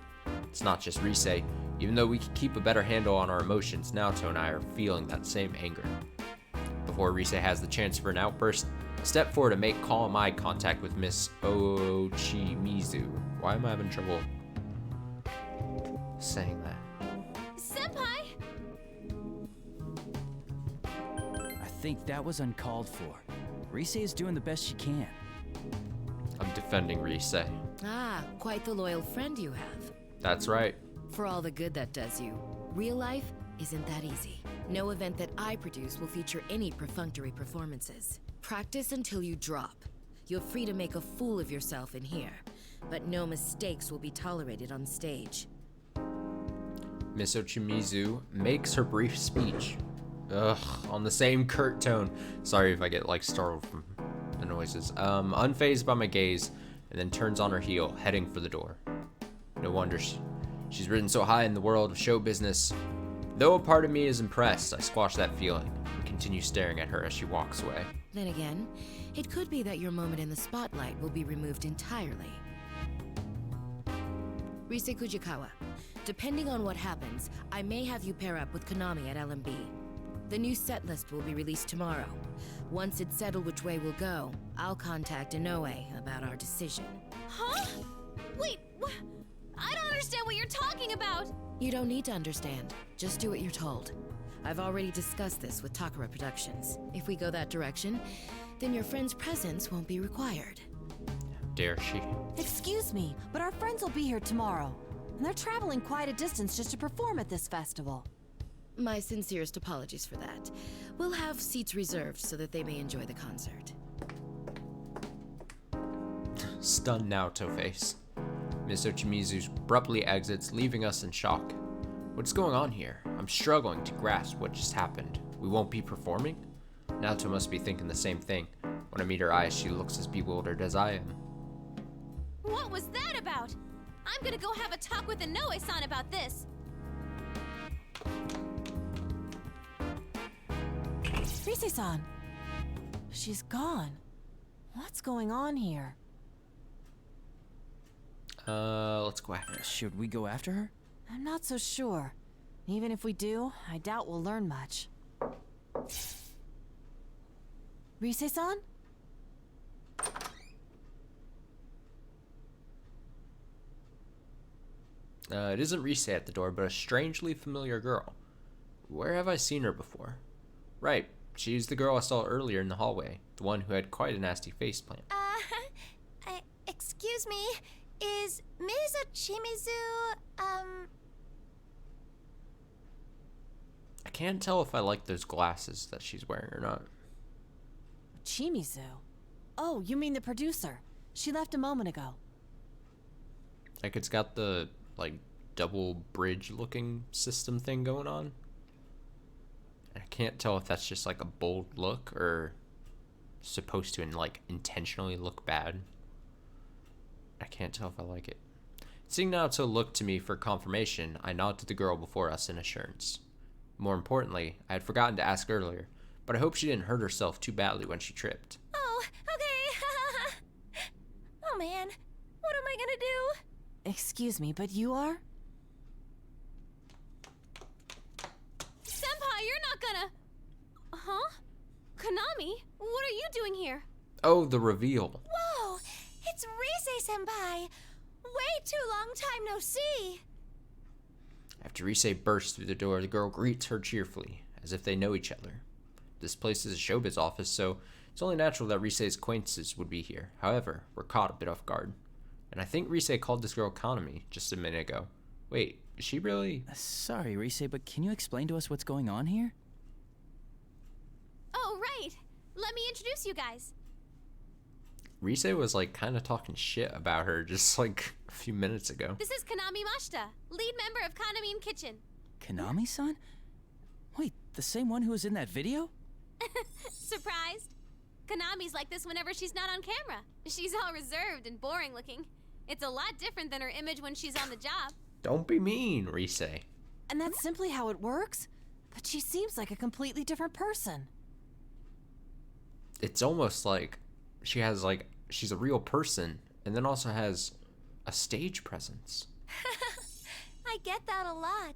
It's not just Rise. Even though we could keep a better handle on our emotions, Naoto and I are feeling that same anger. Before Rise has the chance for an outburst, step forward to make calm eye contact with Miss Ochimizu. Why am I having trouble saying that? Senpai! I think that was uncalled for. Rise is doing the best she can. I'm defending Rise. Ah, quite the loyal friend you have. That's right. For all the good that does you, real life isn't that easy. No event that I produce will feature any perfunctory performances. Practice until you drop. You're free to make a fool of yourself in here, but no mistakes will be tolerated on stage. Miss Ochimizu makes her brief speech. On the same curt tone. Sorry if I get like startled from the noises. Unfazed by my gaze, and then turns on her heel, heading for the door. No wonder she's risen so high in the world of show business. Though a part of me is impressed, I squash that feeling and continue staring at her as she walks away. Then again, it could be that your moment in the spotlight will be removed entirely. Rise Kujikawa, depending on what happens, I may have you pair up with Konami at LMB. The new set list will be released tomorrow. Once it's settled which way we'll go, I'll contact Inoue about our decision. Huh? Wait, what? I don't understand what you're talking about! You don't need to understand. Just do what you're told. I've already discussed this with Takara Productions. If we go that direction, then your friend's presence won't be required. Dare she? Excuse me, but our friends will be here tomorrow. And they're traveling quite a distance just to perform at this festival. My sincerest apologies for that. We'll have seats reserved so that they may enjoy the concert. Stunned Naoto face. Miss Ochimizu abruptly exits, leaving us in shock. What's going on here? I'm struggling to grasp what just happened. We won't be performing? Naoto must be thinking the same thing. When I meet her eyes, she looks as bewildered as I am. What was that about? I'm gonna go have a talk with Inoue-san about this. Rise-san. She's gone. What's going on here? Let's go after her. Should we go after her? I'm not so sure. Even if we do, I doubt we'll learn much. Rise-san? It isn't Rise at the door, but a strangely familiar girl. Where have I seen her before? Right, she's the girl I saw earlier in the hallway, the one who had quite a nasty faceplant. Excuse me, is Ms. Ochimizu, I can't tell if I like those glasses that she's wearing or not. Ochimizu? Oh, you mean the producer. She left a moment ago. Like, it's got the, like, double bridge looking system thing going on. I can't tell if that's just, like, a bold look or supposed to, like, intentionally look bad. I can't tell if I like it. Seeing Naoto look to me for confirmation, I nod to the girl before us in assurance. More importantly, I had forgotten to ask earlier, but I hope she didn't hurt herself too badly when she tripped. Oh, okay. Oh man, what am I gonna do? Excuse me, but you are? Senpai, you're not gonna... Huh? Konami, what are you doing here? Oh, the reveal. Whoa, it's Rise-senpai. Way too long time no see. After Rise bursts through the door, the girl greets her cheerfully, as if they know each other. This place is a showbiz office, so it's only natural that Rise's acquaintances would be here. However, we're caught a bit off guard. And I think Rise called this girl Konami just a minute ago. Wait, is she really... Sorry, Rise, but can you explain to us what's going on here? Oh, right. Let me introduce you guys. Rise was, like, kind of talking shit about her just, like, a few minutes ago. This is Konami Mashita, lead member of Kanami Kitchen. Konami-san? Wait, the same one who was in that video? Surprised? Konami's like this whenever she's not on camera. She's all reserved and boring looking. It's a lot different than her image when she's on the job. Don't be mean, Rise. And that's simply how it works? But she seems like a completely different person. It's almost like she has, like, she's a real person and then also has a stage presence. I get that a lot.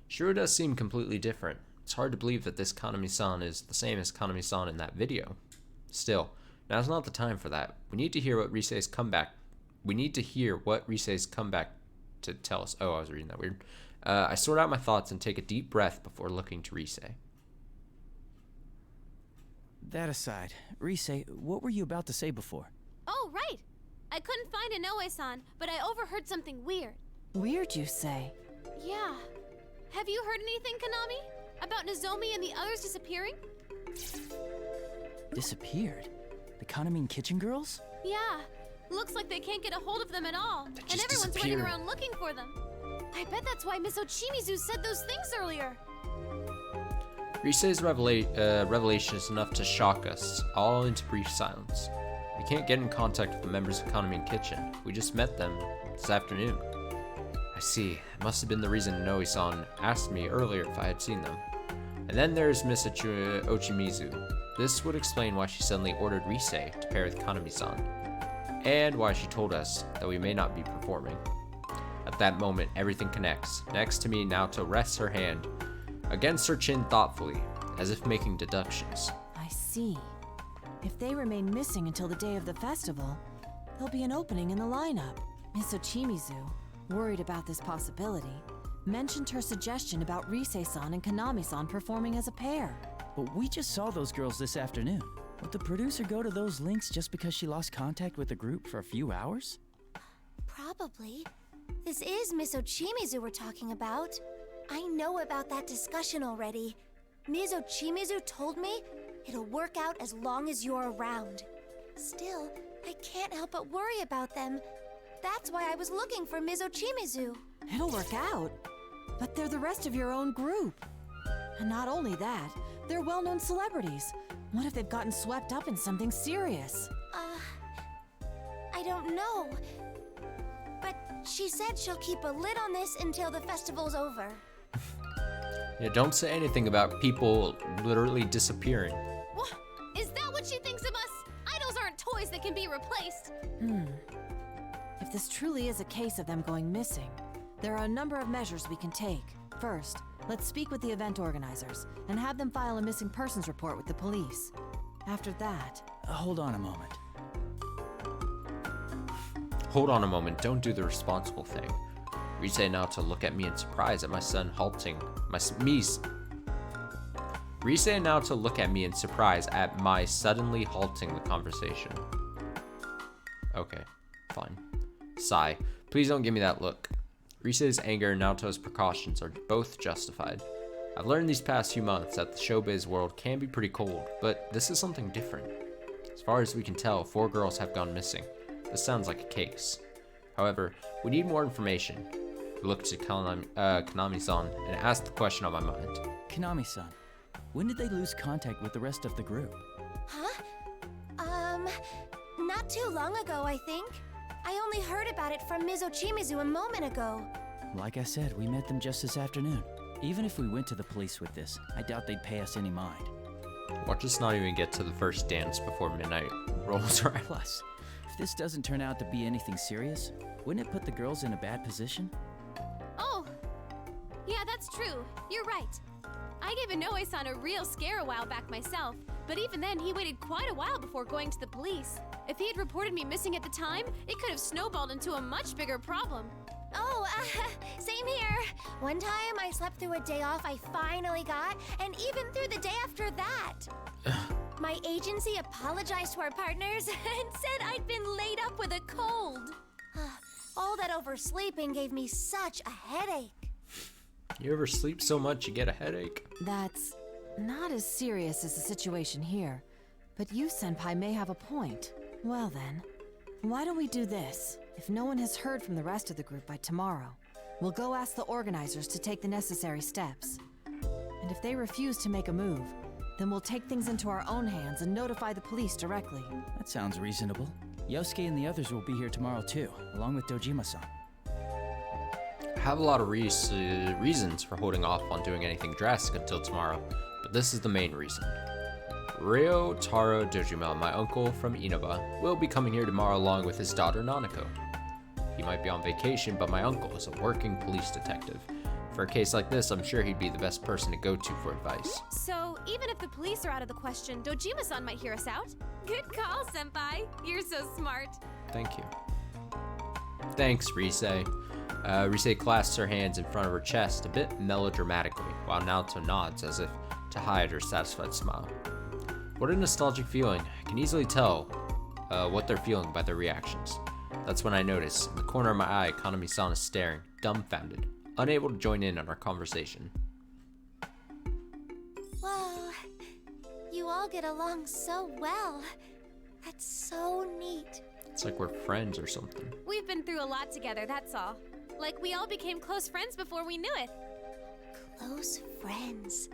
Sure does seem completely different. It's hard to believe that this Kanami-san is the same as Kanami-san in that video. Still, now's not the time for that. We need to hear what Rise's comeback... We need to hear what Rise's comeback to tell us. Oh, I was reading that weird. I sort out my thoughts and take a deep breath before looking to Rise. That aside, Rise, what were you about to say before? Oh, right. I couldn't find Inoue-san, but I overheard something weird. Weird, you say? Yeah. Have you heard anything, Konami? About Nozomi and the others disappearing? Disappeared? The Kanami Kitchen girls? Yeah. Looks like they can't get a hold of them at all. And everyone's running disappeared. around looking for them. I bet that's why Miss Ochimizu said those things earlier. Rise's revelation is enough to shock us all into brief silence. We can't get in contact with the members of Kanami Kitchen. We just met them this afternoon. I see. It must have been the reason Inoue-san asked me earlier if I had seen them. And then there's Miss Ochimizu. This would explain why she suddenly ordered Rise to pair with Kanami-san, and why she told us that we may not be performing. At that moment, everything connects. Next to me, Naoto rests her hand against her chin thoughtfully, as if making deductions. I see. If they remain missing until the day of the festival, there'll be an opening in the lineup. Miss Ochimizu, worried about this possibility, mentioned her suggestion about Rise-san and Kanami-san performing as a pair. But we just saw those girls this afternoon. Would the producer go to those links just because she lost contact with the group for a few hours? Probably. This is Miss Ochimizu we're talking about. I know about that discussion already. Ms. Ochimizu told me it'll work out as long as you're around. Still, I can't help but worry about them. That's why I was looking for Ms. Ochimizu. It'll work out. But they're the rest of your own group. And not only that, they're well-known celebrities. What if they've gotten swept up in something serious? I don't know. But she said she'll keep a lid on this until the festival's over. Yeah, don't say anything about people literally disappearing. What? Is that what she thinks of us? Idols aren't toys that can be replaced. If this truly is a case of them going missing, there are a number of measures we can take. First, let's speak with the event organizers and have them file a missing persons report with the police. After that... Hold on a moment. Hold on a moment, don't do the responsible thing. Rise now to look at me in surprise at my son halting Rise now to look at me in surprise at my suddenly halting the conversation. Okay, fine. Sigh. Please don't give me that look. Rise's anger and Naoto's precautions are both justified. I've learned these past few months that the showbiz world can be pretty cold, but this is something different. As far as we can tell, 4 girls have gone missing. This sounds like a case. However, we need more information. We looked to Kanami-san and asked the question on my mind. Kanami-san, when did they lose contact with the rest of the group? Huh? Not too long ago, I think. I only heard about it from Ms. Ochimizu a moment ago. Like I said, we met them just this afternoon. Even if we went to the police with this, I doubt they'd pay us any mind. Watch us not even get to the first dance before midnight rolls around. Plus, if this doesn't turn out to be anything serious, wouldn't it put the girls in a bad position? Oh, yeah, that's true. You're right. I gave Inoue-san a real scare a while back myself, but even then he waited quite a while before going to the police. If he had reported me missing at the time, it could have snowballed into a much bigger problem. Oh, same here. One time I slept through a day off I finally got, and even through the day after that. My agency apologized to our partners and said I'd been laid up with a cold. All that oversleeping gave me such a headache. You ever sleep so much you get a headache? That's not as serious as the situation here, but you, Senpai, may have a point. Well then, why don't we do this? If no one has heard from the rest of the group by tomorrow, we'll go ask the organizers to take the necessary steps. And if they refuse to make a move, then we'll take things into our own hands and notify the police directly. That sounds reasonable. Yosuke and the others will be here tomorrow too, along with Dojima-san. I have a lot of reasons for holding off on doing anything drastic until tomorrow, but this is the main reason. Ryotaro Dojima, my uncle from Inaba, will be coming here tomorrow along with his daughter Nanako. He might be on vacation, but my uncle is a working police detective. For a case like this, I'm sure he'd be the best person to go to for advice. So, even if the police are out of the question, Dojima-san might hear us out. Good call, Senpai. You're so smart. Thank you. Thanks, Rise. Rise clasps her hands in front of her chest a bit melodramatically, while Naoto nods as if to hide her satisfied smile. What a nostalgic feeling. I can easily tell what they're feeling by their reactions. That's when I notice, in the corner of my eye, Kanami-san is staring, dumbfounded, unable to join in on our conversation. Whoa, you all get along so well. That's so neat. It's like we're friends or something. We've been through a lot together, that's all. Like we all became close friends before we knew it. Close friends.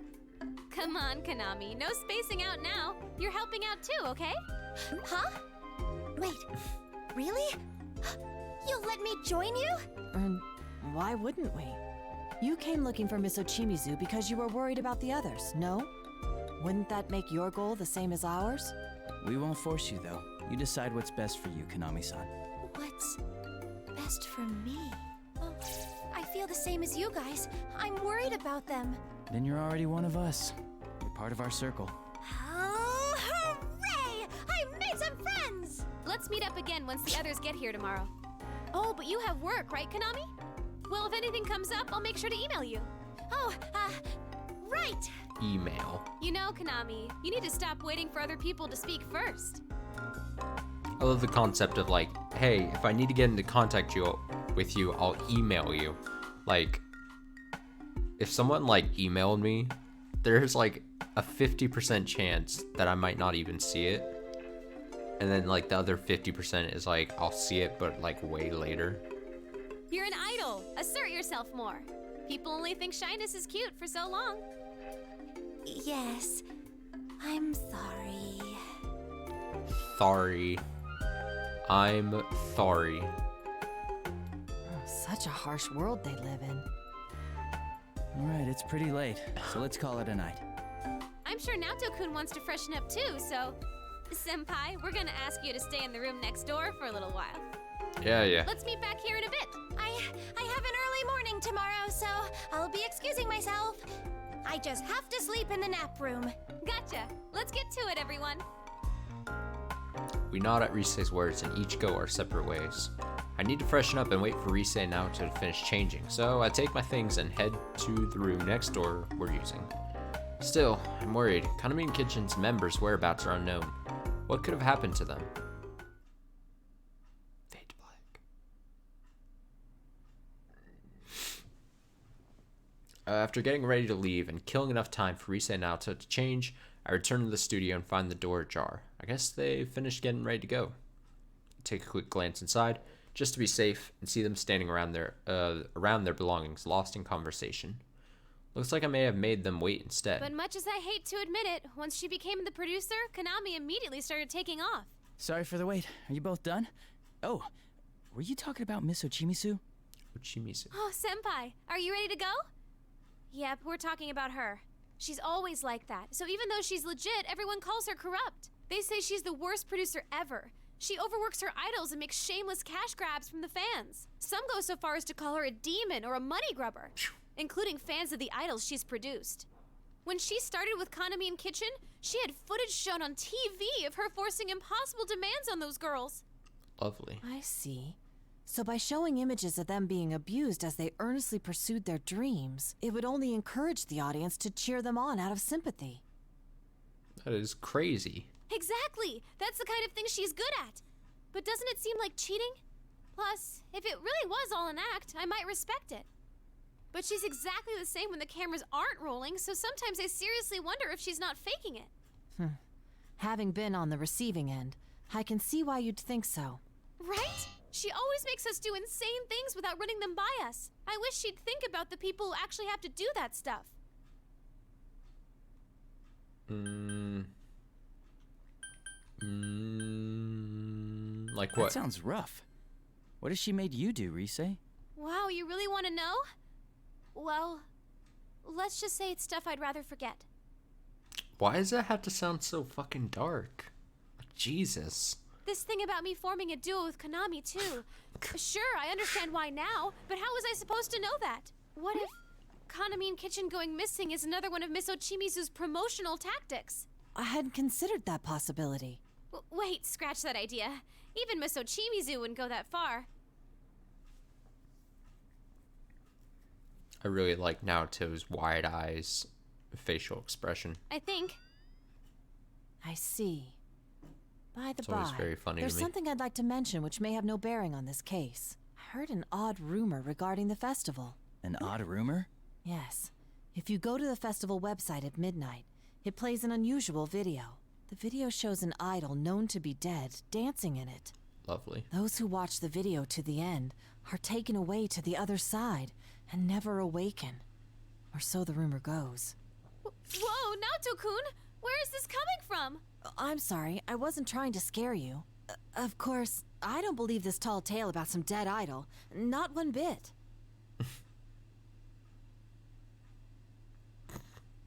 Come on, Kanami, no spacing out now. You're helping out too, okay? Huh? Wait, really? You'll let me join you? Why wouldn't we? You came looking for Miss Ochimizu because you were worried about the others, no? Wouldn't that make your goal the same as ours? We won't force you, though. You decide what's best for you, Kanami-san. What's best for me? Oh, I feel the same as you guys. I'm worried about them. Then you're already one of us. You're part of our circle. Oh, hooray! I made some friends! Let's meet up again once the others get here tomorrow. Oh, but you have work, right, Kanami? Well, if anything comes up, I'll make sure to email you. Oh, right! Email. You know, Konami, you need to stop waiting for other people to speak first. I love the concept of like, hey, if I need to get into contact with you, I'll email you. Like, if someone like emailed me, there's like a 50% chance that I might not even see it. And then like the other 50% is like, I'll see it, but like way later. You're an idol. Assert yourself more. People only think shyness is cute for so long. Yes, I'm sorry. Sorry. I'm sorry. Such a harsh world they live in. Alright, it's pretty late, so let's call it a night. I'm sure Naoto-kun wants to freshen up too, so... Senpai, we're gonna ask you to stay in the room next door for a little while. Yeah. Let's meet back here in a bit. I have an early morning tomorrow, so I'll be excusing myself. I just have to sleep in the nap room. Gotcha. Let's get to it, everyone. We nod at Risei's words and each go our separate ways. I need to freshen up and wait for Risei and Naoto to finish changing, so I take my things and head to the room next door we're using. Still, I'm worried. Konami Kitchen's members' whereabouts are unknown. What could have happened to them? Fade to black. After getting ready to leave and killing enough time for Risei and Naoto to change, I return to the studio and find the door ajar. I guess they finished getting ready to go. Take a quick glance inside, just to be safe, and see them standing around their belongings, lost in conversation. Looks like I may have made them wait instead. But much as I hate to admit it, once she became the producer, Konami immediately started taking off. Sorry for the wait. Are you both done? Oh, were you talking about Miss Ochimisu? Ochimisu. Oh, Senpai, are you ready to go? Yep, we're talking about her. She's always like that, so even though she's legit, everyone calls her corrupt. They say she's the worst producer ever. She overworks her idols and makes shameless cash grabs from the fans. Some go so far as to call her a demon or a money grubber, including fans of the idols she's produced. When she started with Konami and Kitchen, she had footage shown on TV of her forcing impossible demands on those girls. Lovely. I see. So by showing images of them being abused as they earnestly pursued their dreams, it would only encourage the audience to cheer them on out of sympathy. That is crazy. Exactly! That's the kind of thing she's good at. But doesn't it seem like cheating? Plus, if it really was all an act, I might respect it. But she's exactly the same when the cameras aren't rolling, so sometimes I seriously wonder if she's not faking it. Having been on the receiving end, I can see why you'd think so. Right? She always makes us do insane things without running them by us. I wish she'd think about the people who actually have to do that stuff. Like what? That sounds rough. What has she made you do, Risei? Wow, you really want to know? Well, let's just say it's stuff I'd rather forget. Why does that have to sound so fucking dark? Jesus. This thing about me forming a duo with Konami, too. Sure, I understand why now, but how was I supposed to know that? What if Konami and Kitchen going missing is another one of Miss Ochimizu's promotional tactics? I hadn't considered that possibility. Wait, scratch that idea. Even Miss Ochimizu wouldn't go that far. I really like Naoto's wide eyes, facial expression. I think. I see. By the It's always by, very funny to there's me. something I'd like to mention which may have no bearing on this case. I heard an odd rumor regarding the festival. An odd rumor? Yes. If you go to the festival website at midnight, it plays an unusual video. The video shows an idol known to be dead dancing in it. Lovely. Those who watch the video to the end are taken away to the other side and never awaken. Or so the rumor goes. Whoa, Naoto-kun! Where is this coming from? I'm sorry, I wasn't trying to scare you. Of course, I don't believe this tall tale about some dead idol. Not one bit.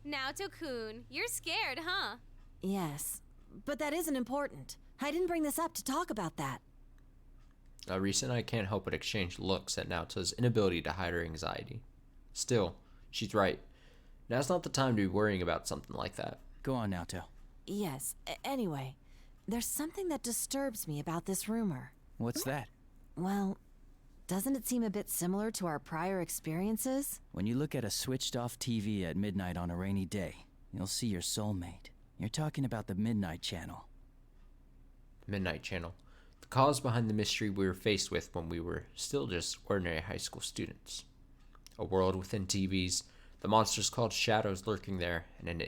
Naoto-kun, you're scared, huh? Yes, but that isn't important. I didn't bring this up to talk about that. Risa and I can't help but exchange looks at Naoto's inability to hide her anxiety. Still, she's right. Now's not the time to be worrying about something like that. Go on, Naoto. Yes, anyway, there's something that disturbs me about this rumor. What's that? Well, Doesn't it seem a bit similar to our prior experiences? When you look at a switched-off TV at midnight on a rainy day, you'll see your soulmate. You're talking about the Midnight Channel. Midnight Channel. The cause behind the mystery we were faced with when we were still just ordinary high school students. A world within TVs, the monsters called shadows lurking there, and an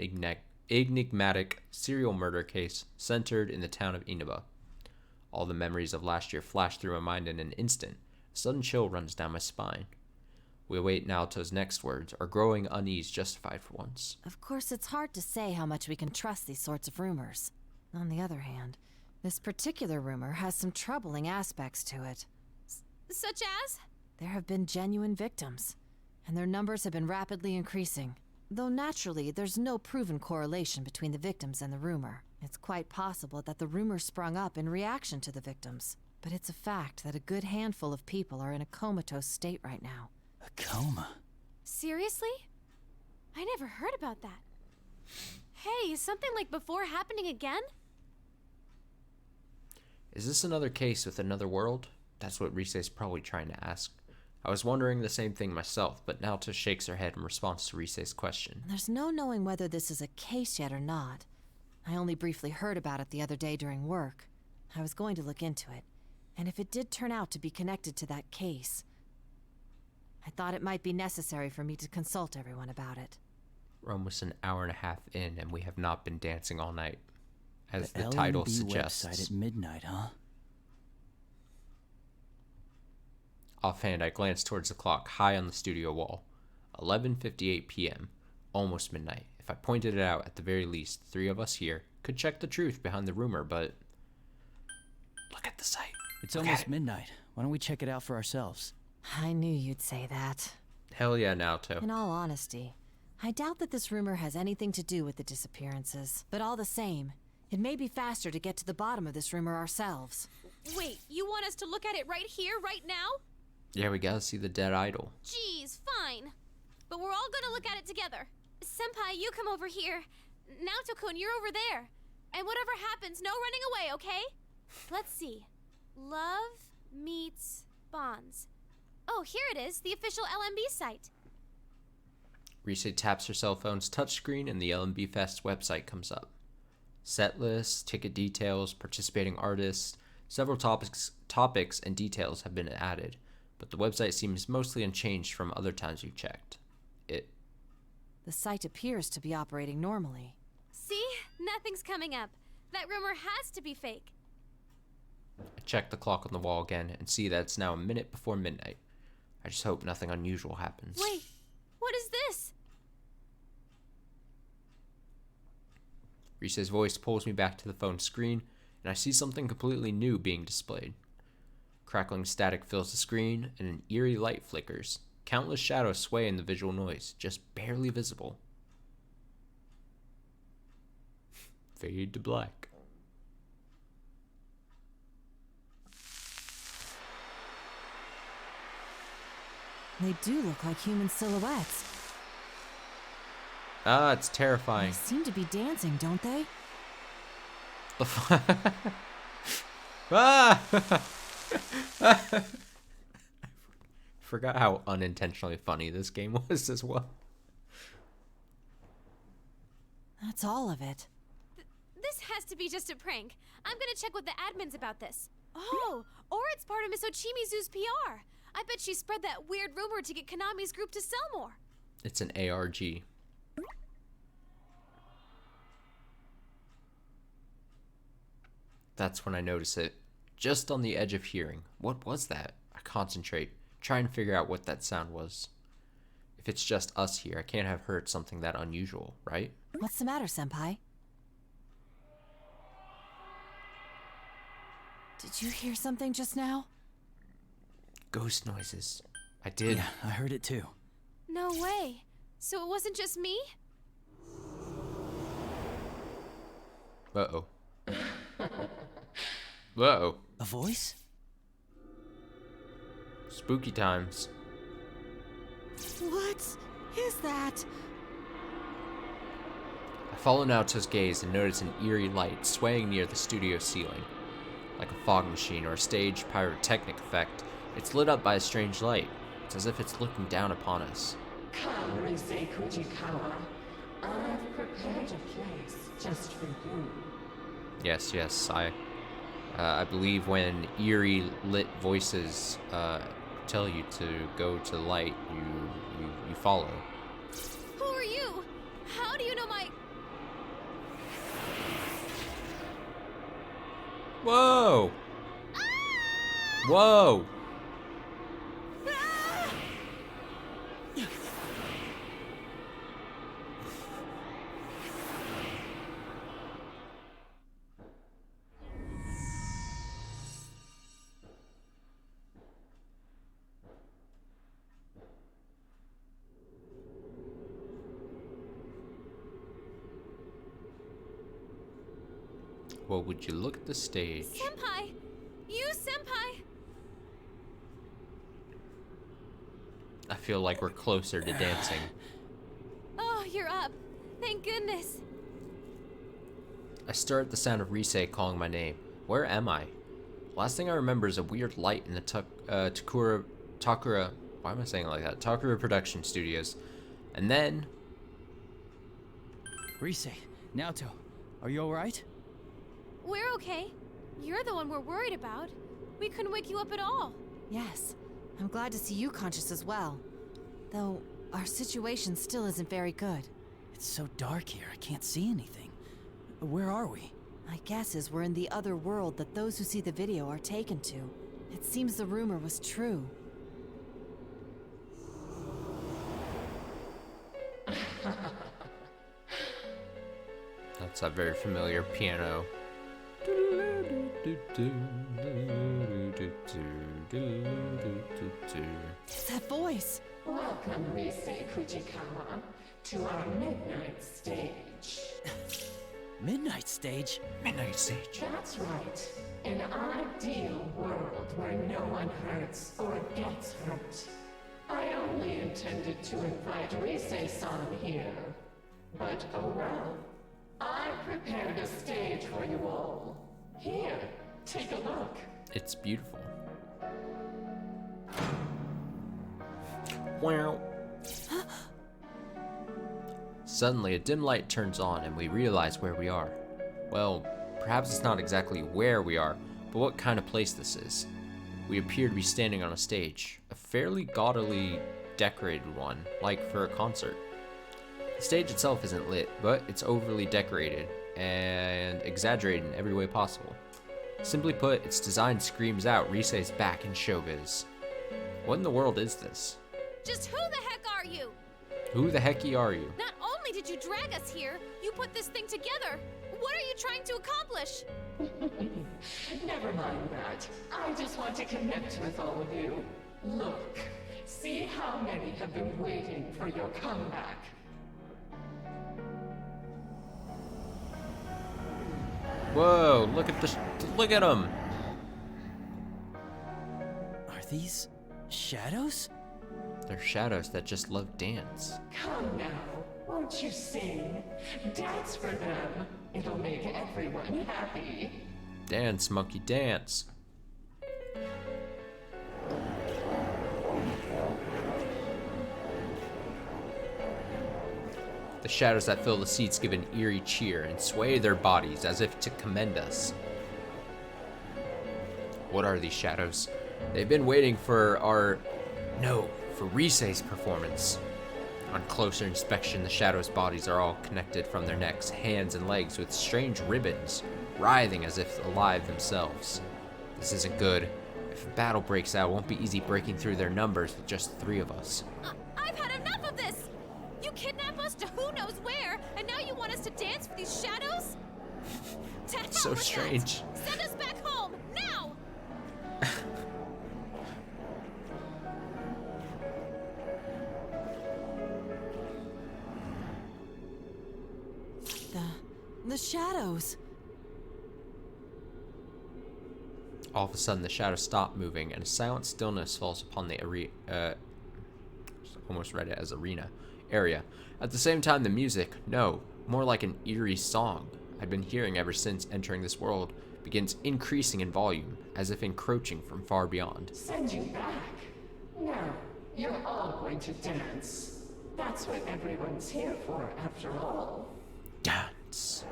enigmatic serial murder case centered in the town of Inaba. All the memories of last year flash through my mind in an instant. A sudden chill runs down my spine. We await Naoto's next words, our growing unease justified for once. Of course, it's hard to say how much we can trust these sorts of rumors. On the other hand, this particular rumor has some troubling aspects to it. Such as? There have been genuine victims, and their numbers have been rapidly increasing. Though naturally, there's no proven correlation between the victims and the rumor. It's quite possible that the rumor sprung up in reaction to the victims. But it's a fact that a good handful of people are in a comatose state right now. A coma? Seriously? I never heard about that. Hey, is something like before happening again? Is this another case with another world? That's what Rise's probably trying to ask. I was wondering the same thing myself, but Naoto shakes her head in response to Rise's question. There's no knowing whether this is a case yet or not. I only briefly heard about it the other day during work. I was going to look into it, and if it did turn out to be connected to that case, I thought it might be necessary for me to consult everyone about it. We're almost an hour and a half in, and we have not been dancing all night, as the LMB title suggests. Website at midnight, huh? Offhand, I glanced towards the clock high on the studio wall. 11:58 p.m., almost midnight. If I pointed it out, at the very least, the three of us here could check the truth behind the rumor, but... Look at the site. It's almost midnight. Why don't we check it out for ourselves? I knew you'd say that. Hell yeah, Naoto. In all honesty, I doubt that this rumor has anything to do with the disappearances. But all the same, it may be faster to get to the bottom of this rumor ourselves. Wait, you want us to look at it right here, right now? Yeah, we gotta see the dead idol. Geez, fine. But we're all gonna look at it together. Senpai, you come over here. Naoto-kun, you're over there. And whatever happens, no running away, okay? Let's see. Love meets bonds. Oh, here it is, the official LMB site. Rise taps her cell phone's touchscreen and the LMB Fest website comes up. Set lists, ticket details, participating artists, several topics and details have been added, but the website seems mostly unchanged from other times we've checked. The site appears to be operating normally. See? Nothing's coming up. That rumor has to be fake. I check the clock on the wall again and see that it's now a minute before midnight. I just hope nothing unusual happens. Wait, what is this? Rise's voice pulls me back to the phone screen, and I see something completely new being displayed. Crackling static fills the screen, and an eerie light flickers. Countless shadows sway in the visual noise, just barely visible. Fade to black. They do look like human silhouettes. Ah, it's terrifying. They seem to be dancing, don't they? Ah! Forgot how unintentionally funny this game was as well. That's all of it. This has to be just a prank. I'm gonna check with the admins about this. Oh, or it's part of Miss Ochimizu's PR. I bet she spread that weird rumor to get Konami's group to sell more. It's an ARG. That's when I notice it. Just on the edge of hearing. What was that? I concentrate, try and figure out what that sound was. If it's just us here, I can't have heard something that unusual, right? What's the matter, Senpai? Did you hear something just now? Ghost noises. I did. Yeah, I heard it too. No way. So it wasn't just me? Uh-oh. Uh-oh. A voice? Spooky times. What is that? I follow Naoto's gaze and notice an eerie light swaying near the studio ceiling. Like a fog machine or a staged pyrotechnic effect, It's lit up by a strange light. It's as if it's looking down upon us. Come, Rise Kujikawa. I've prepared a place just for you. Yes, yes, I believe when eerie lit voices tell you to go to the light, you follow. Who are you? How do you know my... Whoa! Whoa! Well, would you look at the stage? Senpai! You, Senpai! I feel like we're closer to dancing. Oh, you're up. Thank goodness. I stir at the sound of Rise calling my name. Where am I? Last thing I remember is a weird light in the Takura, why am I saying it like that? Takura Production Studios. And then... Rise, Naoto, are you alright? We're okay. You're the one we're worried about. We couldn't wake you up at all. Yes, I'm glad to see you conscious as well. Though, our situation still isn't very good. It's so dark here, I can't see anything. Where are we? My guess is we're in the other world that those who see the video are taken to. It seems the rumor was true. That's a very familiar piano. It's that voice! Welcome, Rise Kujikawa, to our midnight stage. Midnight stage? Midnight stage. That's right. An ideal world where no one hurts or gets hurt. I only intended to invite Rise-san here. But oh well. I prepared a stage for you all. Here, take a look. It's beautiful. Wow. Suddenly, a dim light turns on and we realize where we are. Well, perhaps it's not exactly where we are, but what kind of place this is. We appear to be standing on a stage, a fairly gaudily decorated one, like for a concert. The stage itself isn't lit, but it's overly decorated and exaggerated in every way possible. Simply put, its design screams out Rise's back in showbiz. What in the world is this? Just who the heck are you? Who the hecky are you? Not only did you drag us here, you put this thing together. What are you trying to accomplish? Never mind that. I just want to connect with all of you. Look, see how many have been waiting for your comeback. Whoa, look at them. Are these shadows? They're shadows that just love dance. Come now, won't you sing? Dance for them. It'll make everyone happy. Dance, monkey, dance. The shadows that fill the seats give an eerie cheer and sway their bodies as if to commend us. What are these shadows? They've been waiting for for Rise's performance. On closer inspection, the shadows' bodies are all connected from their necks, hands, and legs with strange ribbons, writhing as if alive themselves. This isn't good. If a battle breaks out, it won't be easy breaking through their numbers with just 3 of us. I've had enough of this! You kidnap us to who knows where, and now you want us to dance for these shadows? It's so strange. Send us back home, now! The shadows. All of a sudden, the shadows stop moving, and a silent stillness falls upon the almost read it as arena area. At the same time, the music, no, more like an eerie song, I'd been hearing ever since entering this world, begins increasing in volume, as if encroaching from far beyond. Send you back? No, you're all going to dance. That's what everyone's here for, after all. Dance.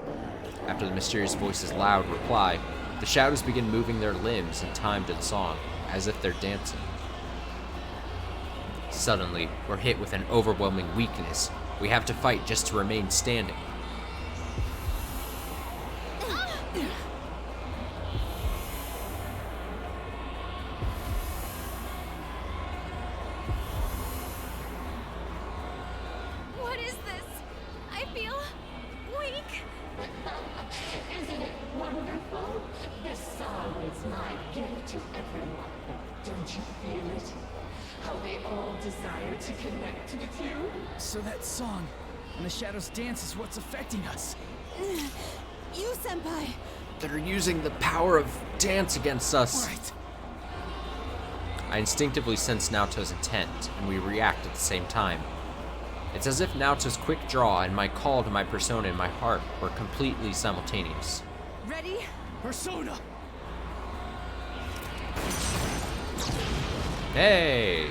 After the mysterious voice's loud reply, the shadows begin moving their limbs in time to the song, as if they're dancing. Suddenly, we're hit with an overwhelming weakness. We have to fight just to remain standing. What is this? I feel weak. Isn't it wonderful? This song is my gift to everyone. Don't you feel it? How they all desire to connect with you? So that song and the shadows dance is what's affecting us. You, Senpai! They're using the power of dance against us. Right. I instinctively sense Naoto's intent, and we react at the same time. It's as if Naoto's quick draw and my call to my persona in my heart were completely simultaneous. Ready? Persona! Hey!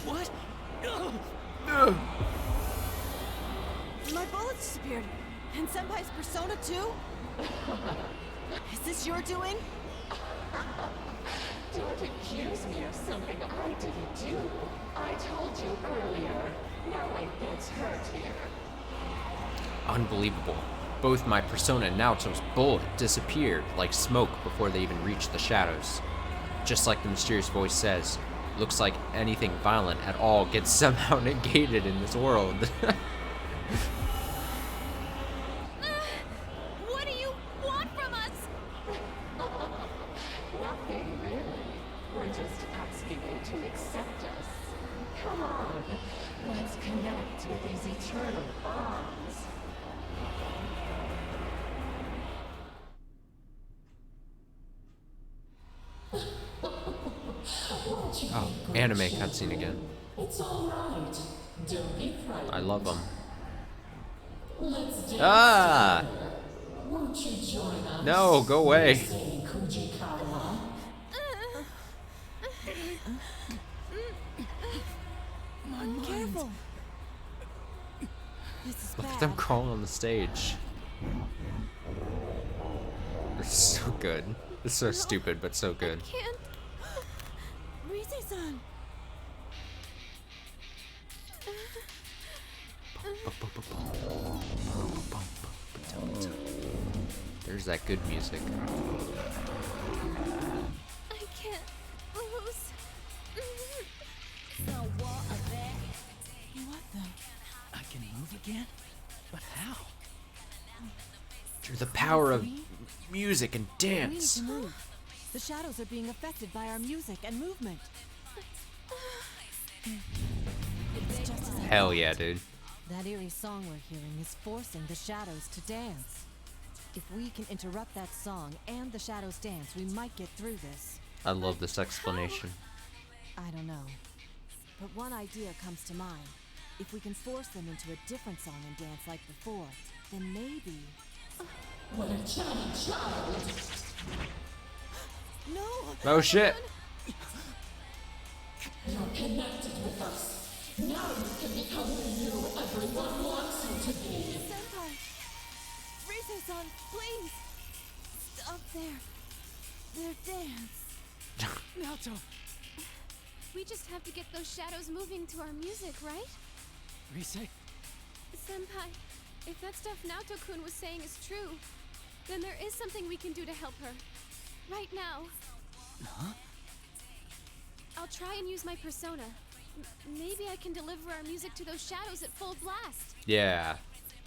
What? My bullets disappeared. And Senpai's persona too? Is this your doing? Don't accuse me of something I didn't do. I told you earlier. No one gets hurt here. Unbelievable. Both my persona and Naoto's bullet disappeared like smoke before they even reached the shadows. Just like the mysterious voice says, looks like anything violent at all gets somehow negated in this world. What do you want from us? Nothing really. We're just asking you to accept us. Come on, let's connect with these eternal bonds. Oh, anime cutscene again. It's all right. Don't be frightened. I love them. Let's dance Ah! together. Won't you join us? No, go away. Kujikawa? Careful. This is Look bad. at them crawling on the stage. It's so good. It's so stupid, but so good. Can't. Rise-san. There's that good music. I can't lose. What the? I can move again? But how? Through the power of music and We need dance. to move. The shadows are being affected by our music and movement. It's just as I Hell thought. yeah, dude. That eerie song we're hearing is forcing the shadows to dance. If we can interrupt that song and the shadows dance, we might get through this. I love this explanation. I don't know. But one idea comes to mind. If we can force them into a different song and dance like before, then maybe... What a chatty child! No! Oh shit! You're connected with us. Now you can become the you everyone wants you to be. Senpai! Rise-san, please! Stop their dance. Naoto! We just have to get those shadows moving to our music, right? Rise? Senpai, if that stuff Naoto-kun was saying is true, then there is something we can do to help her. Right now. Huh? I'll try and use my persona. Maybe I can deliver our music to those shadows at full blast. Yeah,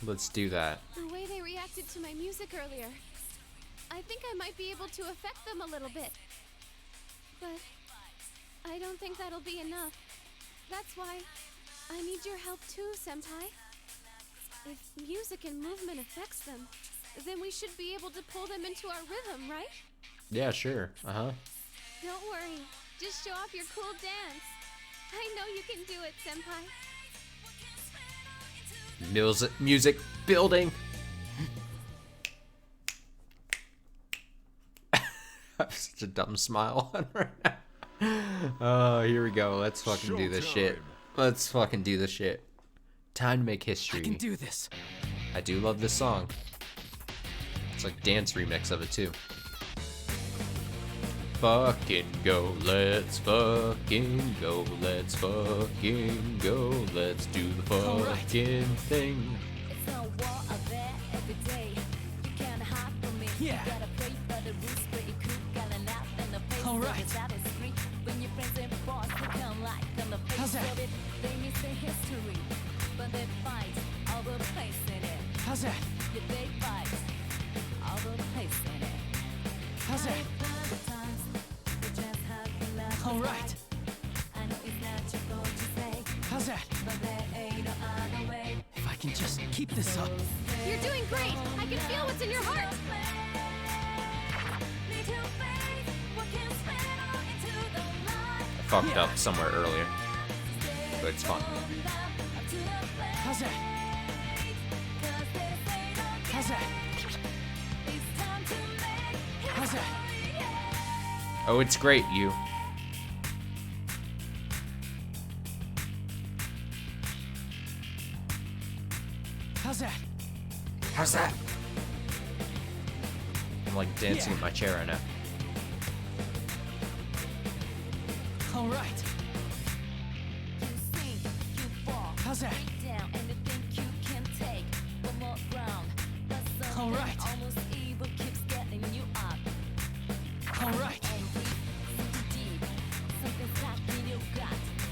let's do that. The way they reacted to my music earlier, I think I might be able to affect them a little bit. But I don't think that'll be enough. That's why I need your help too, Senpai. If music and movement affects them, then we should be able to pull them into our rhythm, right? Yeah, sure. Uh-huh. Don't worry. Just show off your cool dance. I know you can do it, Senpai. Music building. I have such a dumb smile on right now. Oh, here we go. Let's fucking do this shit. Let's fucking do this shit. Time to make history. I can do this. I do love this song. It's like dance remix of it too. Fucking go, let's fucking go, let's fucking go, let's do the fucking thing. Yeah. All right. How's that? How's that? How's that? All right. How's that? If I can just keep this up. You're doing great. I can feel what's in your heart. I fucked up somewhere earlier, but it's fun. How's that? How's that? How's that? Oh, it's great, you. How's that? How's that? I'm like dancing in my chair right now. All right. How's that? All right. All right.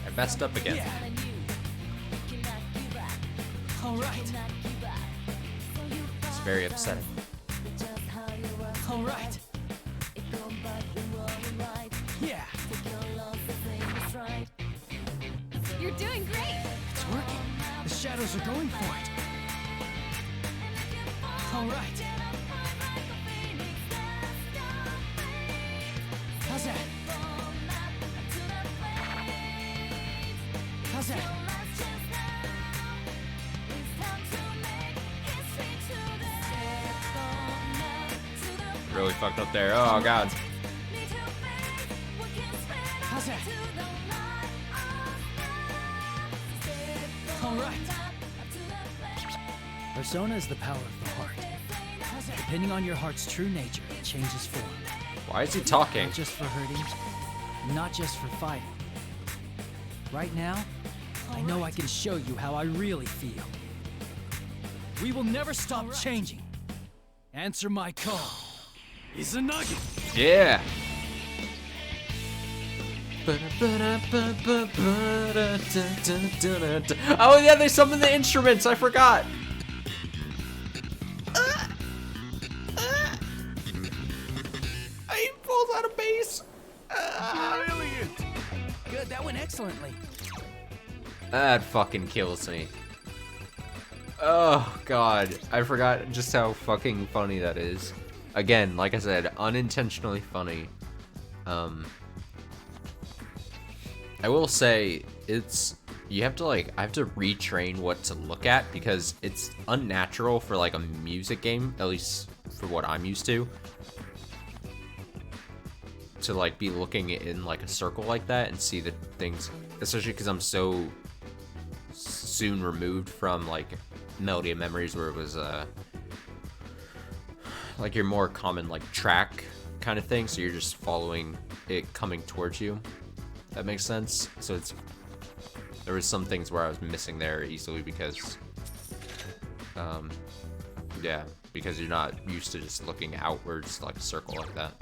I messed up again. Yeah. All right. It's very upsetting. All right. Yeah. You're doing great. It's working. The shadows are going for it. All right. How's that? How's that? Really fucked up there. Oh, God. How's that? All right. Persona is the power of the heart. Depending on your heart's true nature, it changes form. Why is he talking? Not just for hurting, not just for fighting. Right now, I know I can show you how I really feel. We will never stop changing. Answer my call. Izanagi! Yeah! Oh yeah, they summoned the instruments, I forgot! He pulls out a bass! Brilliant! Good, that went excellently. That fucking kills me. Oh god, I forgot just how fucking funny that is. Again, like I said, unintentionally funny. I will say I have to retrain what to look at because it's unnatural for like a music game, at least for what I'm used to like be looking in like a circle like that and see the things, especially because I'm so soon removed from like Melody of Memories where it was like your more common like track kind of thing, so you're just following it coming towards you. That makes sense. So there was some things where I was missing there easily because yeah, because you're not used to just looking outwards like a circle like that.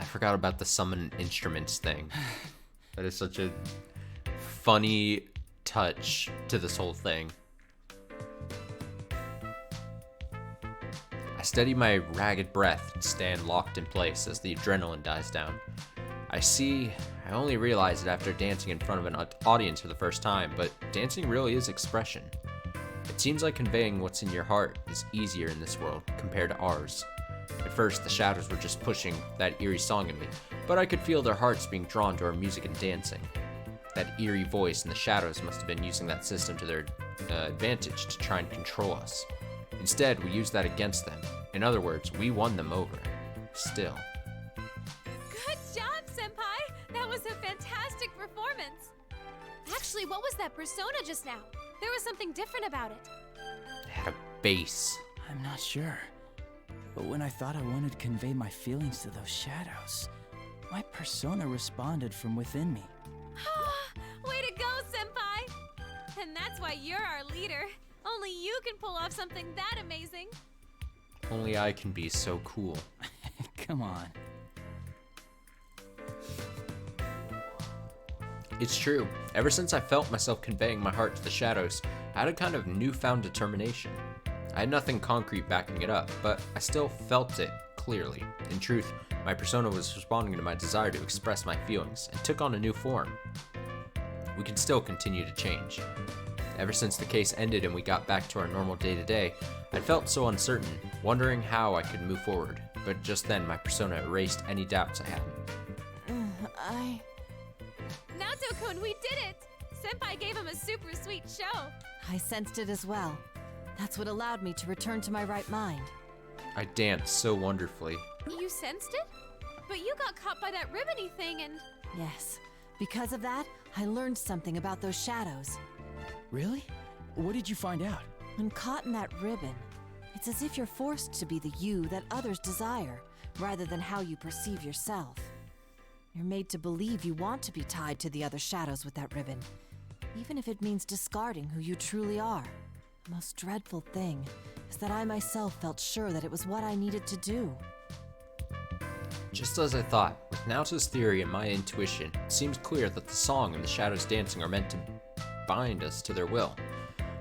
I forgot about the summon instruments thing. That is such a funny touch to this whole thing. I steady my ragged breath and stand locked in place as the adrenaline dies down. I only realize it after dancing in front of an audience for the first time, but dancing really is expression. It seems like conveying what's in your heart is easier in this world compared to ours. At first, the shadows were just pushing that eerie song in me, but I could feel their hearts being drawn to our music and dancing. That eerie voice in the shadows must have been using that system to their advantage to try and control us. Instead, we used that against them. In other words, we won them over. Still. Good job, Senpai! That was a fantastic performance! Actually, what was that persona just now? There was something different about it. It had a bass. I'm not sure. But when I thought I wanted to convey my feelings to those shadows, my persona responded from within me. Way to go, Senpai! And that's why you're our leader. Only you can pull off something that amazing. Only I can be so cool. Come on. It's true. Ever since I felt myself conveying my heart to the shadows, I had a kind of newfound determination. I had nothing concrete backing it up, but I still felt it clearly. In truth, my persona was responding to my desire to express my feelings and took on a new form. We could still continue to change. Ever since the case ended and we got back to our normal day-to-day, I felt so uncertain, wondering how I could move forward, but just then my persona erased any doubts I had. Naoto-kun, we did it! Senpai gave him a super sweet show. I sensed it as well. That's what allowed me to return to my right mind. I danced so wonderfully. You sensed it? But you got caught by that ribbony thing and... Yes. Because of that, I learned something about those shadows. Really? What did you find out? When caught in that ribbon, it's as if you're forced to be the you that others desire, rather than how you perceive yourself. You're made to believe you want to be tied to the other shadows with that ribbon, even if it means discarding who you truly are. The most dreadful thing is that I myself felt sure that it was what I needed to do. Just as I thought, with Naoto's theory and my intuition, it seems clear that the song and the shadows dancing are meant to bind us to their will.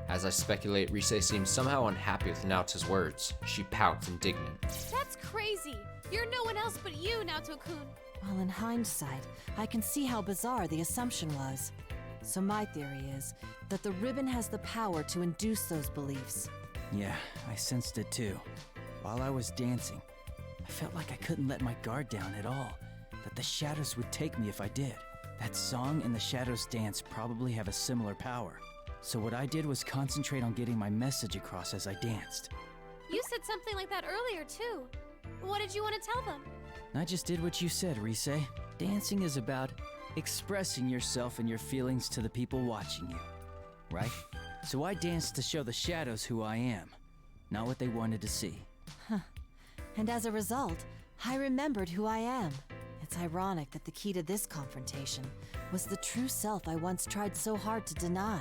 As I speculate, Rise seems somehow unhappy with Naoto's words. She pouts indignant. That's crazy! You're no one else but you, Naoto-kun. Well, in hindsight, I can see how bizarre the assumption was. So my theory is that the ribbon has the power to induce those beliefs. Yeah, I sensed it too. While I was dancing, I felt like I couldn't let my guard down at all, that the shadows would take me if I did. That song and the shadows dance probably have a similar power. So what I did was concentrate on getting my message across as I danced. You said something like that earlier, too. What did you want to tell them? I just did what you said, Rise. Dancing is about expressing yourself and your feelings to the people watching you, right? So I danced to show the shadows who I am, not what they wanted to see. Huh. And as a result, I remembered who I am. It's ironic that the key to this confrontation was the true self I once tried so hard to deny.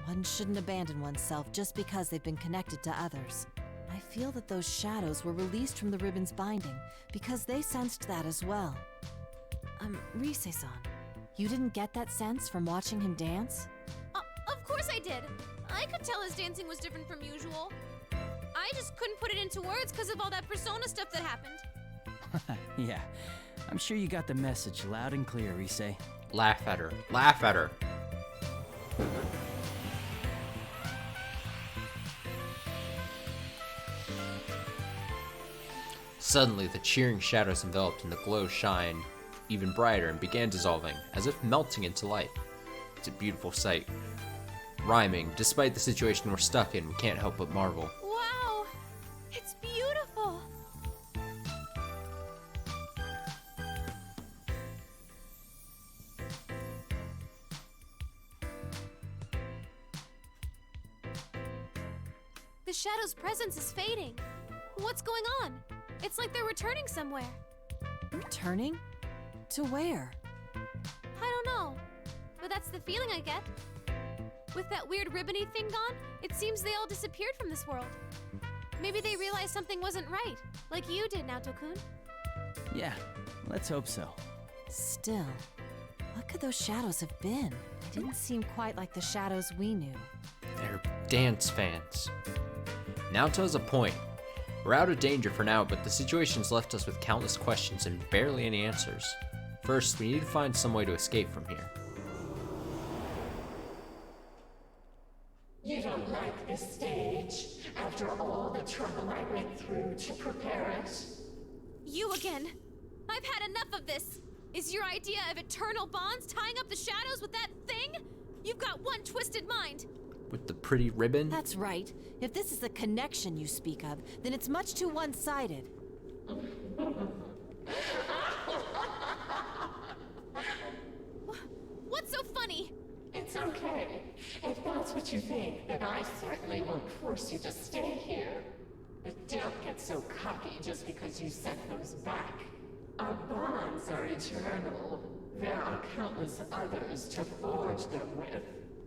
One shouldn't abandon oneself just because they've been connected to others. I feel that those shadows were released from the ribbon's binding because they sensed that as well. Rise-san, you didn't get that sense from watching him dance? Of course I did. I could tell his dancing was different from usual. I just couldn't put it into words because of all that persona stuff that happened. Yeah, I'm sure you got the message loud and clear, Rise. Laugh at her. Laugh at her. Suddenly, the cheering shadows enveloped in the glow shined even brighter and began dissolving, as if melting into light. It's a beautiful sight. Rhyming, despite the situation we're stuck in, we can't help but marvel. Wow! It's beautiful! The shadow's presence is fading. What's going on? It's like they're returning somewhere. Returning? To where? I don't know, but that's the feeling I get. With that weird ribbony thing gone, it seems they all disappeared from this world. Maybe they realized something wasn't right, like you did, Naoto-kun. Yeah, let's hope so. Still, what could those shadows have been? They didn't seem quite like the shadows we knew. They're dance fans. Naoto has a point. We're out of danger for now, but the situation's left us with countless questions and barely any answers. First, we need to find some way to escape from here. You don't like this stage, after all the trouble I went through to prepare it? You again! I've had enough of this! Is your idea of eternal bonds tying up the shadows with that thing? You've got one twisted mind! With the pretty ribbon? That's right. If this is the connection you speak of, then it's much too one-sided. What's so funny? It's okay. If that's what you think, then I certainly won't force you to stay here. But don't get so cocky just because you sent those back. Our bonds are eternal. There are countless others to forge them with.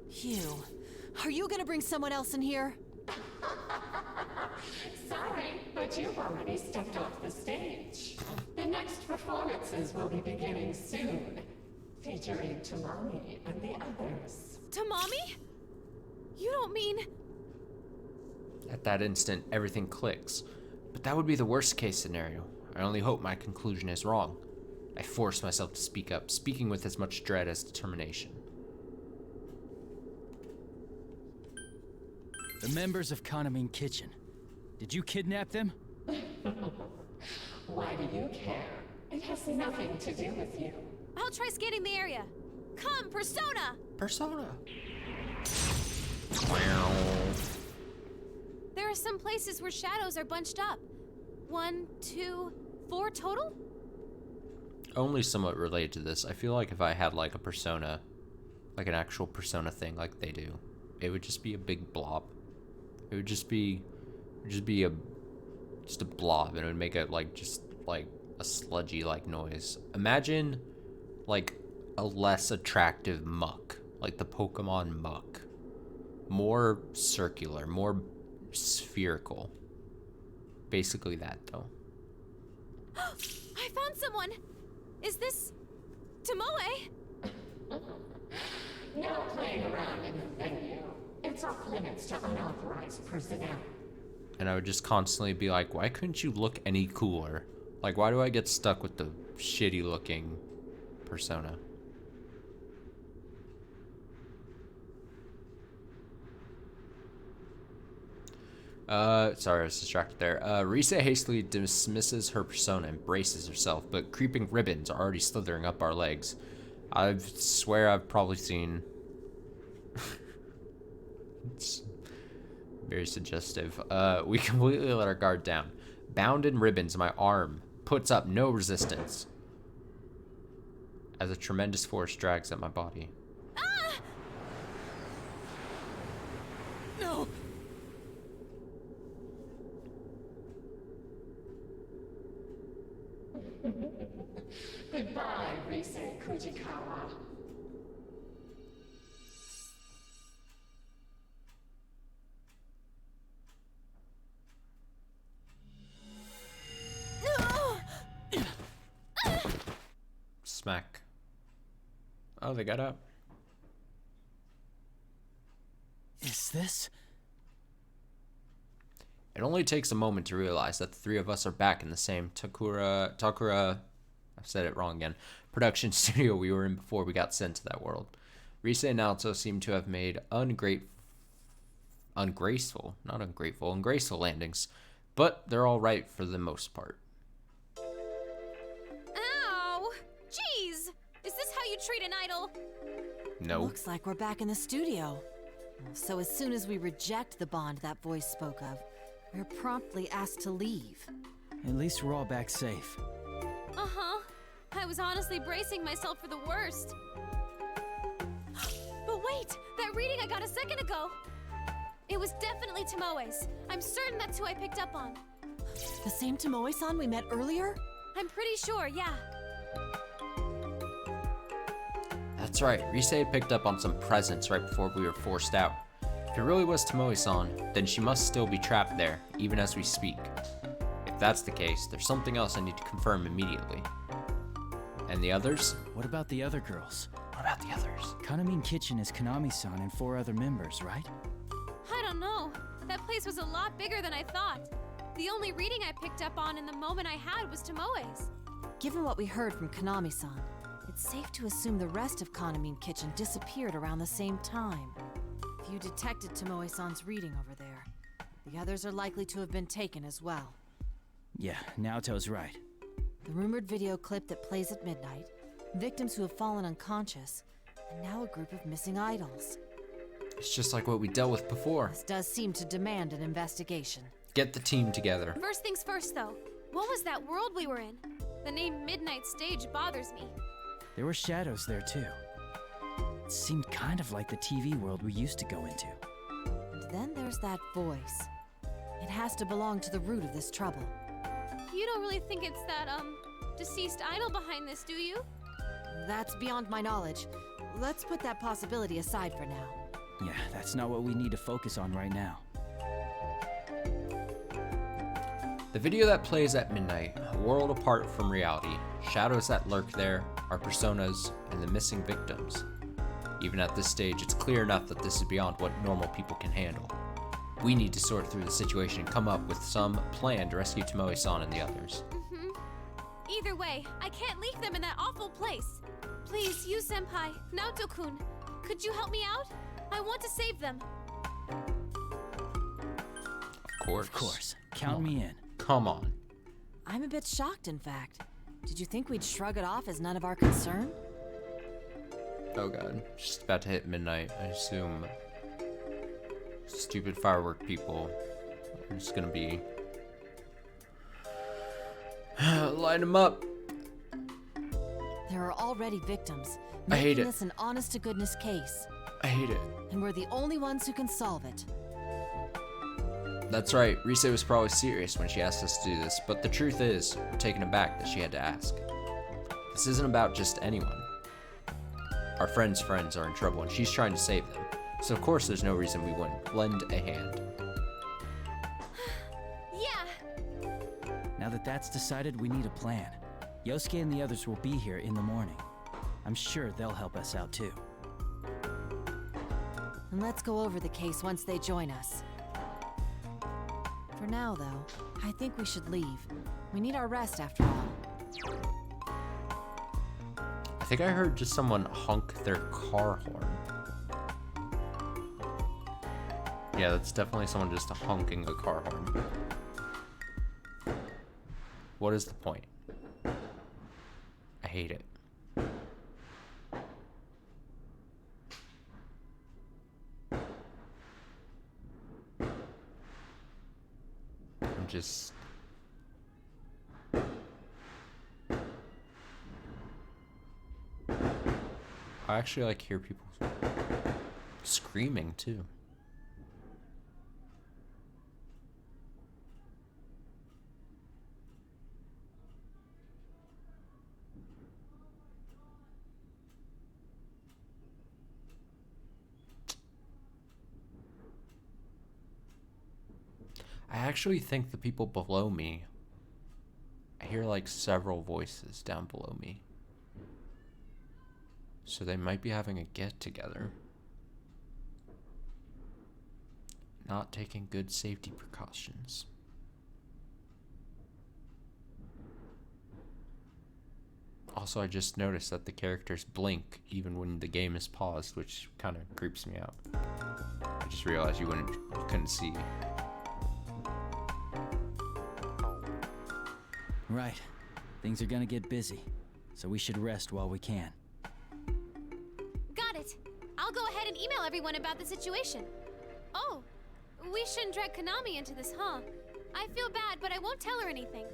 Hugh, are you gonna bring someone else in here? Sorry, but you've already stepped off the stage. The next performances will be beginning soon, featuring Tamami and the others. Tamami? You don't mean... At that instant, everything clicks. But that would be the worst case scenario. I only hope my conclusion is wrong. I forced myself to speak up, speaking with as much dread as determination. The members of Kanamine Kitchen. Did you kidnap them? Why do you care? It has nothing to do with you. I'll try scanning the area. Come, Persona! Persona! There are some places where shadows are bunched up. 1, 2, 4 total? Only somewhat related to this. I feel like if I had like a persona, like an actual persona thing like they do, it would just be a big blob. It would just be a blob, and it would make just a sludgy like noise. Imagine like a less attractive muck, like the Pokemon muck. More circular, more spherical. Basically that, though. I found someone! Is this... Tomoe? No playing around in the venue. It's off limits to unauthorized personnel. And I would just constantly be like, why couldn't you look any cooler? Like, why do I get stuck with the shitty looking persona? Sorry, I was distracted there. Rise hastily dismisses her persona and braces herself, but creeping ribbons are already slithering up our legs. I swear I've probably seen... It's very suggestive. We completely let our guard down. Bound in ribbons, my arm puts up no resistance as a tremendous force drags at my body. Ah! No! Goodbye, Rise Kujikawa. Smack. Oh, they got up. Is this? It only takes a moment to realize that the three of us are back in the same Takura, I've said it wrong again, production studio we were in before we got sent to that world. Rise and Naoto seem to have made ungraceful landings, but they're all right for the most part. Ow! Jeez! Is this how you treat an idol? No. Looks like we're back in the studio. So as soon as we reject the bond that voice spoke of, we're promptly asked to leave. At least we're all back safe. Uh-huh. I was honestly bracing myself for the worst. But wait! That reading I got a second ago! It was definitely Tomoe's. I'm certain that's who I picked up on. The same Tomoe-san we met earlier? I'm pretty sure, yeah. That's right, Rise picked up on some presents right before we were forced out. If it really was Tomoe-san, then she must still be trapped there, even as we speak. If that's the case, there's something else I need to confirm immediately. And the others? What about the other girls? What about the others? Kanamine Kitchen is Konami-san and 4 other members, right? I don't know. That place was a lot bigger than I thought. The only reading I picked up on in the moment I had was Tomoe's. Given what we heard from Konami-san, it's safe to assume the rest of Kanamine Kitchen disappeared around the same time. If you detected Tomoe-san's reading over there, the others are likely to have been taken as well. Yeah, Naoto's right. The rumored video clip that plays at midnight, victims who have fallen unconscious, and now a group of missing idols. It's just like what we dealt with before. This does seem to demand an investigation. Get the team together. First things first, though. What was that world we were in? The name Midnight Stage bothers me. There were shadows there too. It seemed kind of like the TV world we used to go into. And then there's that voice. It has to belong to the root of this trouble. You don't really think it's that, deceased idol behind this, do you? That's beyond my knowledge. Let's put that possibility aside for now. Yeah, that's not what we need to focus on right now. The video that plays at midnight, a world apart from reality, shadows that lurk there, our personas, and the missing victims. Even at this stage, it's clear enough that this is beyond what normal people can handle. We need to sort through the situation and come up with some plan to rescue Tomoe-san and the others. Either way, I can't leave them in that awful place. Please, you senpai, Naoto-kun, could you help me out? I want to save them. Of course. Of course. Count me in. Come on. I'm a bit shocked, in fact. Did you think we'd shrug it off as none of our concern? Oh god, just about to hit midnight. I assume stupid firework people are just gonna be line them up. There are already victims, I hate making it. this an honest-to-goodness case. I hate it. And we're the only ones who can solve it. That's right, Rise was probably serious when she asked us to do this, but the truth is, we're taken aback that she had to ask. This isn't about just anyone. Our friends' friends are in trouble and she's trying to save them, so of course there's no reason we wouldn't lend a hand. Yeah! Now that that's decided, we need a plan. Yosuke and the others will be here in the morning. I'm sure they'll help us out too. And let's go over the case once they join us. For now, though, I think we should leave. We need our rest after all. I think I heard just someone honk their car horn. Yeah, that's definitely someone just honking a car horn. What is the point? I hate it. I'm just... I actually like hear people screaming too. I actually think the people below me, I hear like several voices down below me. So they might be having a get-together. Not taking good safety precautions. Also, I just noticed that the characters blink even when the game is paused, which kind of creeps me out. I just realized you couldn't see. Right. Things are gonna get busy, so we should rest while we can. Got it. I'll go ahead and email everyone about the situation. Oh, we shouldn't drag Konami into this, huh? I feel bad, but I won't tell her anything.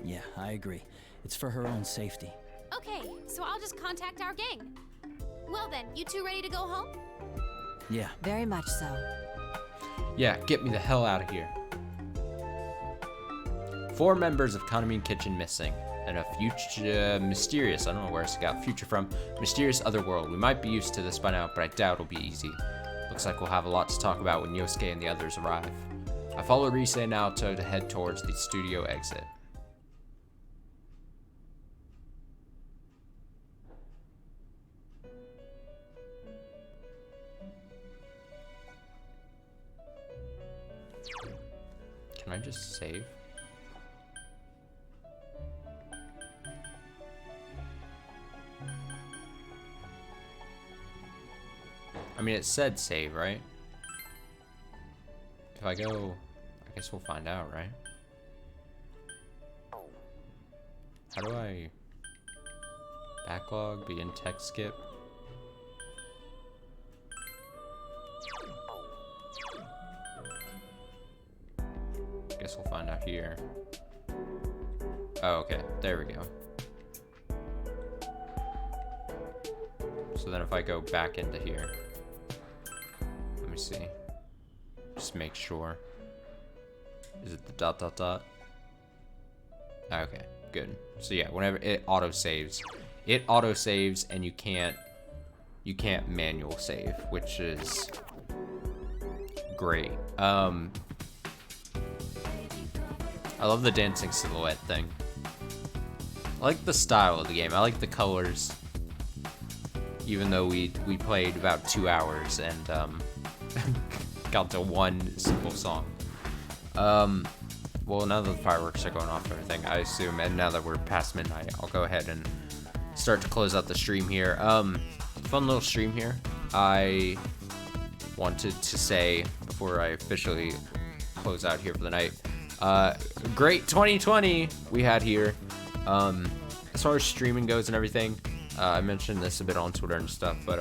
Yeah, I agree. It's for her own safety. Okay, so I'll just contact our gang. Well then, you two ready to go home? Yeah. Very much so. Yeah, get me the hell out of here. 4 members of Konami Kitchen missing, and a future mysterious, I don't know where it's got future from, mysterious other world. We might be used to this by now, but I doubt it'll be easy. Looks like we'll have a lot to talk about when Yosuke and the others arrive. I follow Rise and Naoto to head towards the studio exit. Can I just save? I mean, it said save, right? If I go, I guess we'll find out, right? How do I backlog, begin text skip? Guess we'll find out here. Oh, okay, there we go. So then if I go back into here, let me see. Just make sure. Is it the dot dot dot? Okay, good. So yeah, whenever it auto saves, and you can't manual save, which is great. I love the dancing silhouette thing. I like the style of the game. I like the colors. Even though we played about 2 hours and got to one simple song. Well, now that the fireworks are going off and everything, I assume, and now that we're past midnight, I'll go ahead and start to close out the stream here. Fun little stream here. I wanted to say, before I officially close out here for the night, great 2020 we had here. As far as streaming goes and everything, I mentioned this a bit on Twitter and stuff, but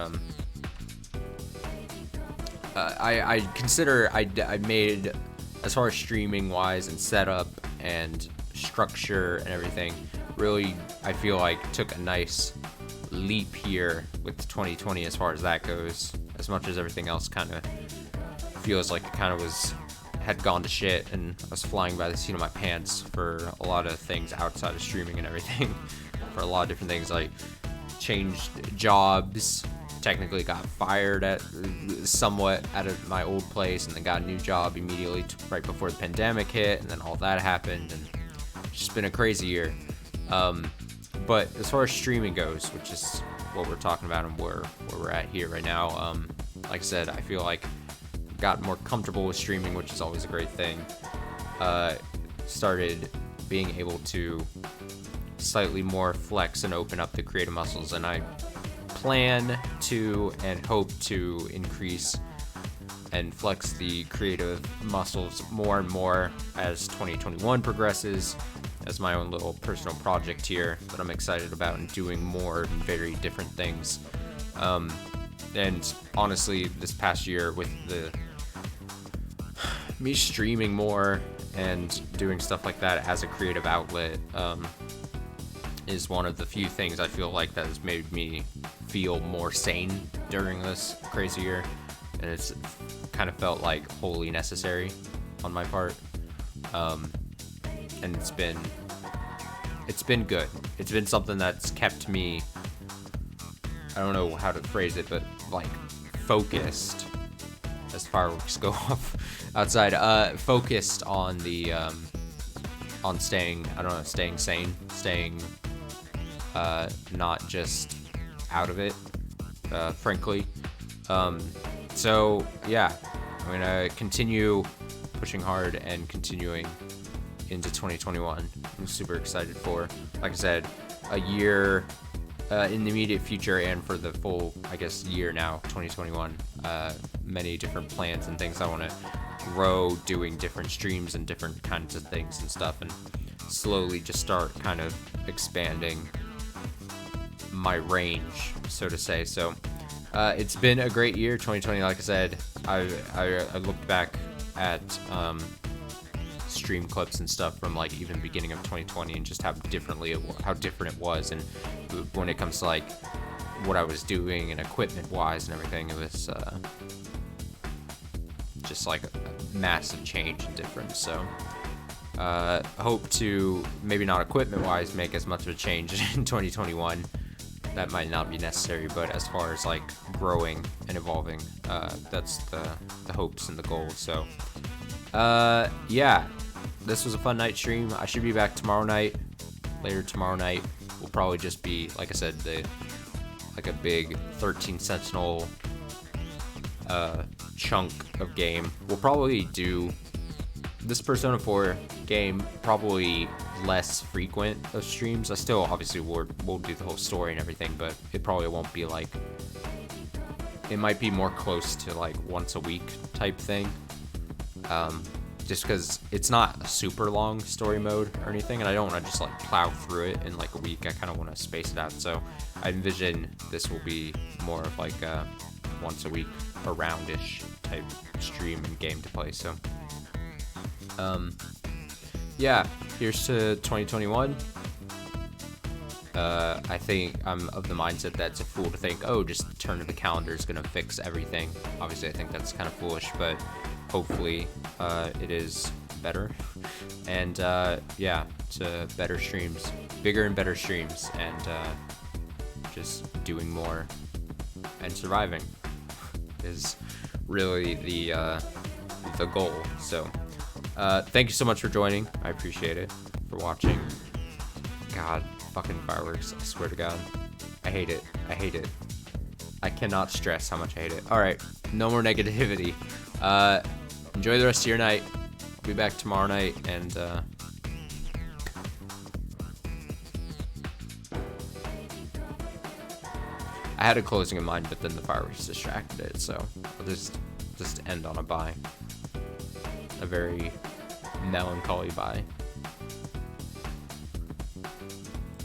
I consider I made, as far as streaming wise and setup and structure and everything, really I feel like took a nice leap here with 2020 as far as that goes. As much as everything else kind of feels like it kind of had gone to shit and I was flying by the seat of my pants for a lot of things outside of streaming and everything. For a lot of different things, like changed jobs, technically got fired somewhat out of my old place, and then got a new job immediately right before the pandemic hit, and then all that happened, and it's just been a crazy year. But as far as streaming goes, which is what we're talking about and where we're at here right now, like I said, I feel like I've gotten more comfortable with streaming, which is always a great thing. Started being able to slightly more flex and open up the creative muscles, and I plan to and hope to increase and flex the creative muscles more and more as 2021 progresses, as my own little personal project here that I'm excited about and doing more and very different things. And honestly, this past year with me streaming more and doing stuff like that as a creative outlet, is one of the few things I feel like that has made me feel more sane during this crazy year, and it's kind of felt like wholly necessary on my part. And it's been good. It's been something that's kept me, I don't know how to phrase it, but like focused, as fireworks go off outside, focused on the on staying sane, staying not just out of it, frankly. So yeah, I'm gonna continue pushing hard and continuing into 2021. I'm super excited for, like I said, a year in the immediate future and for the full, I guess, year now, 2021. Many different plans and things I want to grow, doing different streams and different kinds of things and stuff, and slowly just start kind of expanding my range, so to say. So it's been a great year, 2020. Like I said, I looked back at stream clips and stuff from like even beginning of 2020 and just how different it was, and when it comes to like what I was doing and equipment wise and everything, it was just like a massive change and difference. So hope to, maybe not equipment wise, make as much of a change in 2021. That might not be necessary, but as far as like growing and evolving, that's the hopes and the goals. So yeah, this was a fun night stream. I should be back tomorrow night. Later tomorrow night will probably just be, like I said, like a big 13 Sentinel chunk of game. We'll probably do this Persona 4 game probably less frequent of streams. I still obviously we'll do the whole story and everything, but it probably won't be like, it might be more close to like once a week type thing. just because it's not a super long story mode or anything, and I don't want to just like plow through it in like a week. I kind of want to space it out, so I envision this will be more of like a once a week, around-ish type stream and game to play. So yeah, here's to 2021. I think I'm of the mindset that it's a fool to think, oh, just the turn of the calendar is gonna fix everything. Obviously I think that's kind of foolish, but hopefully it is better. And yeah, to better streams, bigger and better streams, and just doing more and surviving is really the goal. So thank you so much for joining. I appreciate it. For watching. God, fucking fireworks, I swear to God. I hate it. I hate it. I cannot stress how much I hate it. Alright, no more negativity. Enjoy the rest of your night. I'll be back tomorrow night, and I had a closing in mind, but then the fireworks distracted it, so I'll just end on a bye. A very melancholy bye.